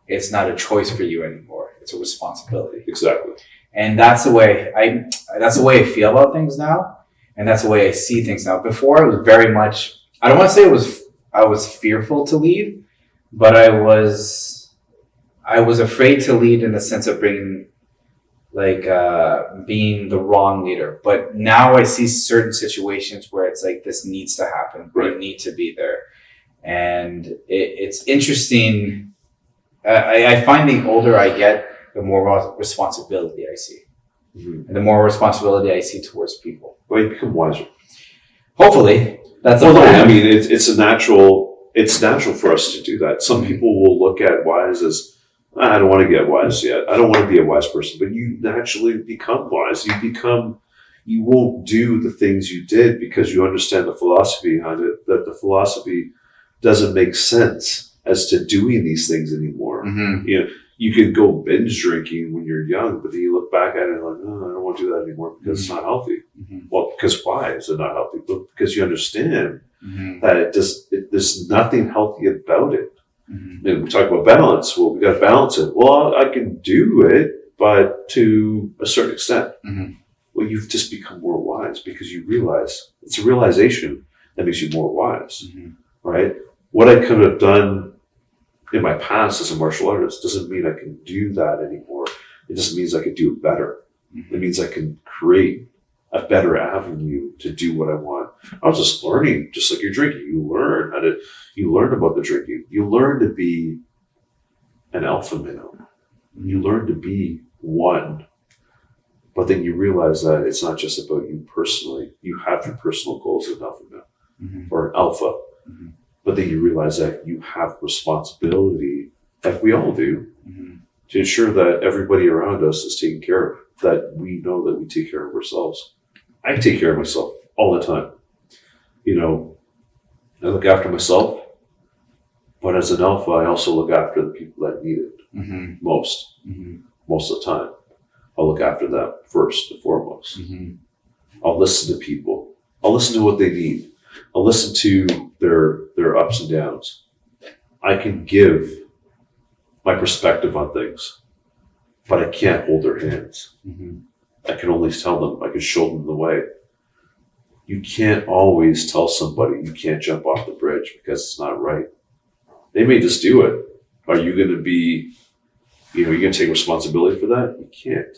S2: it's not a choice for you anymore. It's a responsibility.
S3: Exactly.
S2: And that's the way I feel about things now, and that's the way I see things now. Before, it was very much, I don't want to say I was fearful to lead, but I was afraid to lead in the sense of bringing, being the wrong leader. But now I see certain situations where it's like, this needs to happen. Right. You need to be there. And it's interesting. I find the older I get, the more responsibility I see. Mm-hmm. And the more responsibility I see towards people.
S3: Well, you become wiser.
S2: Hopefully.
S5: That's
S3: well,
S5: a
S3: no,
S5: plan.
S3: I mean, it's natural for us to do that. Some people will look at wise as, I don't want to get wise yet. I don't want to be a wise person, but you naturally become wise. You won't do the things you did because you understand the philosophy behind it, that the philosophy doesn't make sense as to doing these things anymore.
S5: Mm-hmm.
S3: You know, you can go binge drinking when you're young, but then you look back at it and like, oh, I don't want to do that anymore because it's not healthy.
S5: Mm-hmm.
S3: Well, because why is it not healthy? Because you understand
S5: Mm-hmm.
S3: that there's nothing healthy about it.
S5: Mm-hmm.
S3: And we talk about balance. Well, we got to balance it. Well, I can do it, but to a certain extent.
S5: Mm-hmm.
S3: Well, you've just become more wise because you realize it's a realization that makes you more wise,
S5: Mm-hmm.
S3: right? What I could have done in my past as a martial artist doesn't mean I can do that anymore. It just means I can do it better.
S5: Mm-hmm.
S3: It means I can create a better avenue to do what I want. I was just learning, just like you're drinking. You learn about the drinking. You learn to be an alpha male. You learn to be one. But then you realize that it's not just about you personally. You have your personal goals as an alpha male
S5: Mm-hmm.
S3: or an alpha.
S5: Mm-hmm.
S3: But then you realize that you have responsibility, like we all do,
S5: Mm-hmm.
S3: to ensure that everybody around us is taken care of, that we know that we take care of ourselves. I take care of myself all the time. You know, I look after myself, but as an alpha, I also look after the people that need it
S5: Mm-hmm.
S3: most of the time. I'll look after them first and foremost.
S5: Mm-hmm.
S3: I'll listen to people. I'll listen to what they need. I'll listen to their ups and downs. I can give my perspective on things, but I can't hold their hands.
S5: Mm-hmm.
S3: I can only tell them, I can show them the way. You can't always tell somebody you can't jump off the bridge because it's not right. They may just do it. Are you going to be, you're going to take responsibility for that? You can't.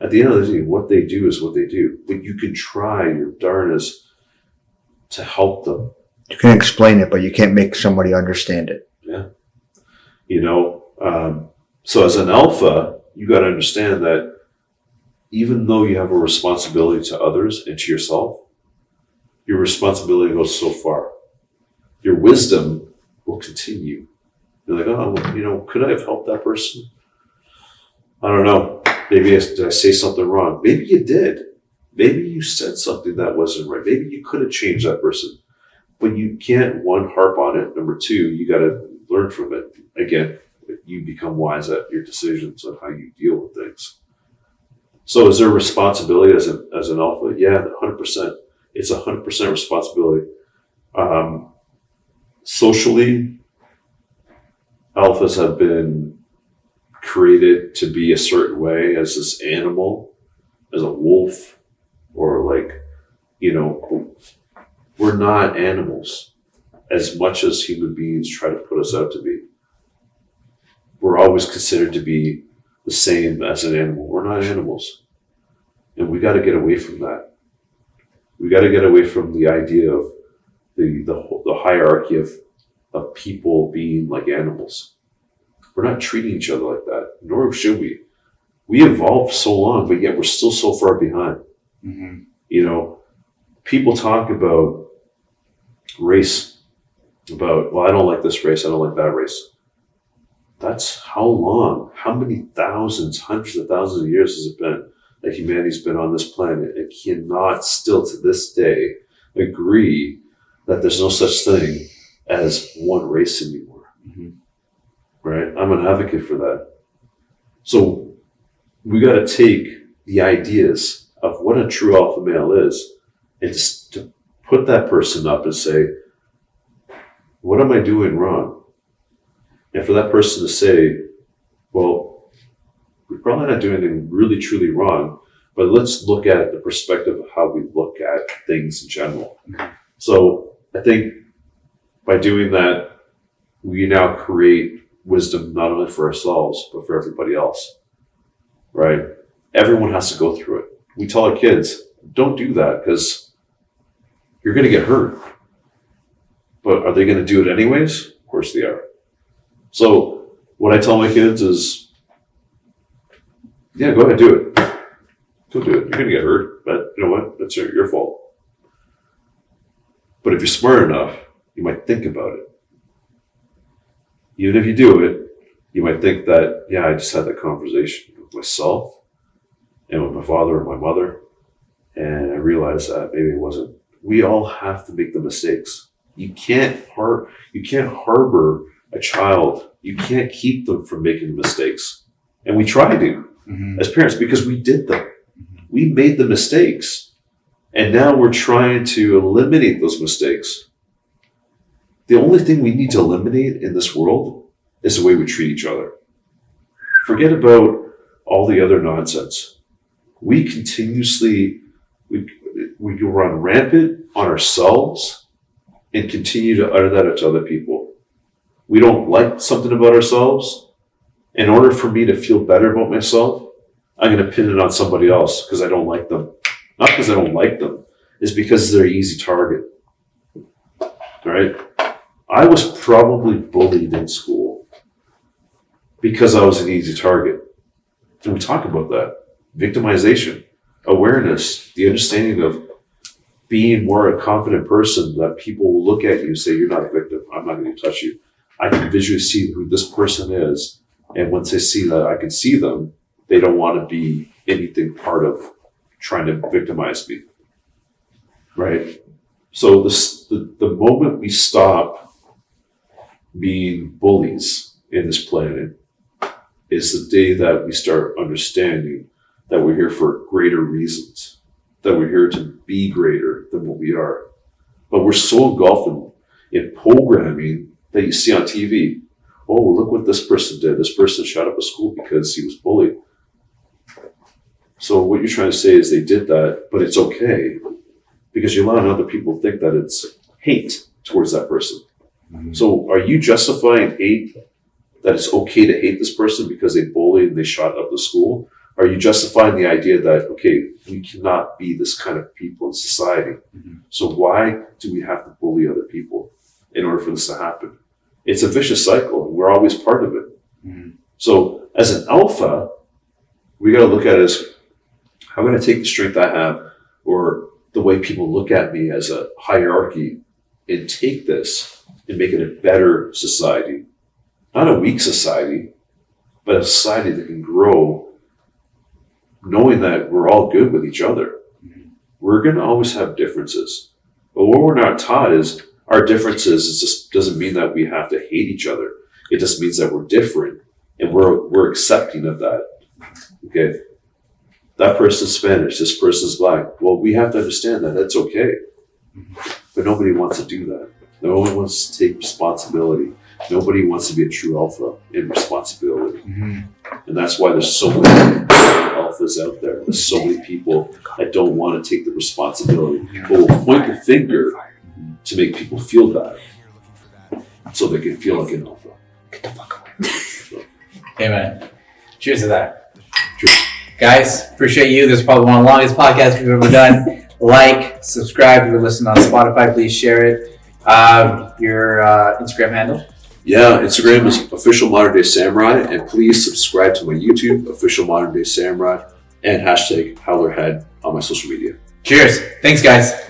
S3: At the end of the day, what they do is what they do. But you can try your darnest to help them.
S4: You can explain it, but you can't make somebody understand it.
S3: Yeah. You know, so as an alpha, you got to understand that even though you have a responsibility to others and to yourself, your responsibility goes so far. Your wisdom will continue. You're like, oh, you know, could I have helped that person? I don't know. Maybe did I say something wrong? Maybe you did. Maybe you said something that wasn't right. Maybe you could have changed that person. But you can't, one, harp on it. Number two, you got to learn from it. Again, you become wise at your decisions on how you deal with things. So is there responsibility as an alpha? Yeah, 100%. It's 100% responsibility. Socially, alphas have been created to be a certain way as this animal, as a wolf, or like, you know, we're not animals as much as human beings try to put us out to be. We're always considered to be the same as an animal. We're not animals. And we got to get away from that. We got to get away from the idea of the hierarchy of people being like animals. We're not treating each other like that, nor should we. We evolved so long, but yet we're still so far behind.
S5: Mm-hmm.
S3: You know, people talk about race, about, well, I don't like this race, I don't like that race. That's how long, how many thousands, hundreds of thousands of years has it been that humanity's been on this planet and cannot still to this day agree that there's no such thing as one race anymore.
S5: Mm-hmm.
S3: Right? I'm an advocate for that. So we got to take the ideas of what a true alpha male is and just to put that person up and say, what am I doing wrong? And for that person to say, well, we're probably not doing anything really truly wrong, but let's look at the perspective of how we look at things in general.
S5: Mm-hmm.
S3: So I think by doing that, we now create wisdom not only for ourselves, but for everybody else, right? Everyone has to go through it. We tell our kids, don't do that because you're going to get hurt. But are they going to do it anyways? Of course they are. So what I tell my kids is, yeah, go ahead, do it. Go do it. You're going to get hurt, but you know what? That's your fault. But if you're smart enough, you might think about it. Even if you do it, you might think that, yeah, I just had that conversation with myself and with my father and my mother, and I realized that maybe it wasn't. We all have to make the mistakes. You can't harbor a child. You can't keep them from making mistakes. And we try to as parents because we did them. We made the mistakes. And now we're trying to eliminate those mistakes. The only thing we need to eliminate in this world is the way we treat each other. Forget about all the other nonsense. We continuously, we run rampant on ourselves and continue to utter that to other people. We don't like something about ourselves. In order for me to feel better about myself, I'm going to pin it on somebody else because I don't like them. Not because I don't like them. It's because they're an easy target. All right? I was probably bullied in school because I was an easy target. And we talk about that. Victimization, awareness, the understanding of being more a confident person that people will look at you and say, you're not a victim. I'm not going to touch you. I can visually see who this person is. And once I see that, I can see them. They don't want to be anything part of trying to victimize me. Right? So the moment we stop being bullies in this planet is the day that we start understanding that we're here for greater reasons, that we're here to be greater than what we are. But we're so engulfed in programming that you see on TV. Oh, look what this person did. This person shut up a school because he was bullied. So what you're trying to say is they did that, but it's okay because you're allowing other people to think that it's hate towards that person. So are you justifying hate, that it's okay to hate this person because they bullied and they shot up the school? Are you justifying the idea that, okay, we cannot be this kind of people in society? So why do we have to bully other people in order for this to happen? It's a vicious cycle, and we're always part of it. So as an alpha, we got to look at it as, how can I take the strength I have or the way people look at me as a hierarchy and take this and make it a better society? Not a weak society, but a society that can grow, knowing that we're all good with each other. We're going to always have differences. But what we're not taught is our differences. It just doesn't mean that we have to hate each other. It just means that we're different and we're accepting of that. Okay? That person's Spanish, this person's Black. Well, we have to understand that that's okay. But nobody wants to do that. No one wants to take responsibility. Nobody wants to be a true alpha in responsibility. And that's why there's so many alphas out there. There's so many people that don't want to take the responsibility, but will point the finger to make people feel bad so they can feel like an alpha.
S2: Get the fuck away. Amen. Cheers to that. Cheers. Guys, appreciate you. This is probably one of the longest podcasts we've ever done. Like, subscribe. If you're listening on Spotify, please share it. Your Instagram handle?
S3: Yeah, Instagram is Official Modern Day Samurai, and please subscribe to my YouTube, Official Modern Day Samurai, and hashtag HowlerHead on my social media.
S2: Cheers. Thanks, guys.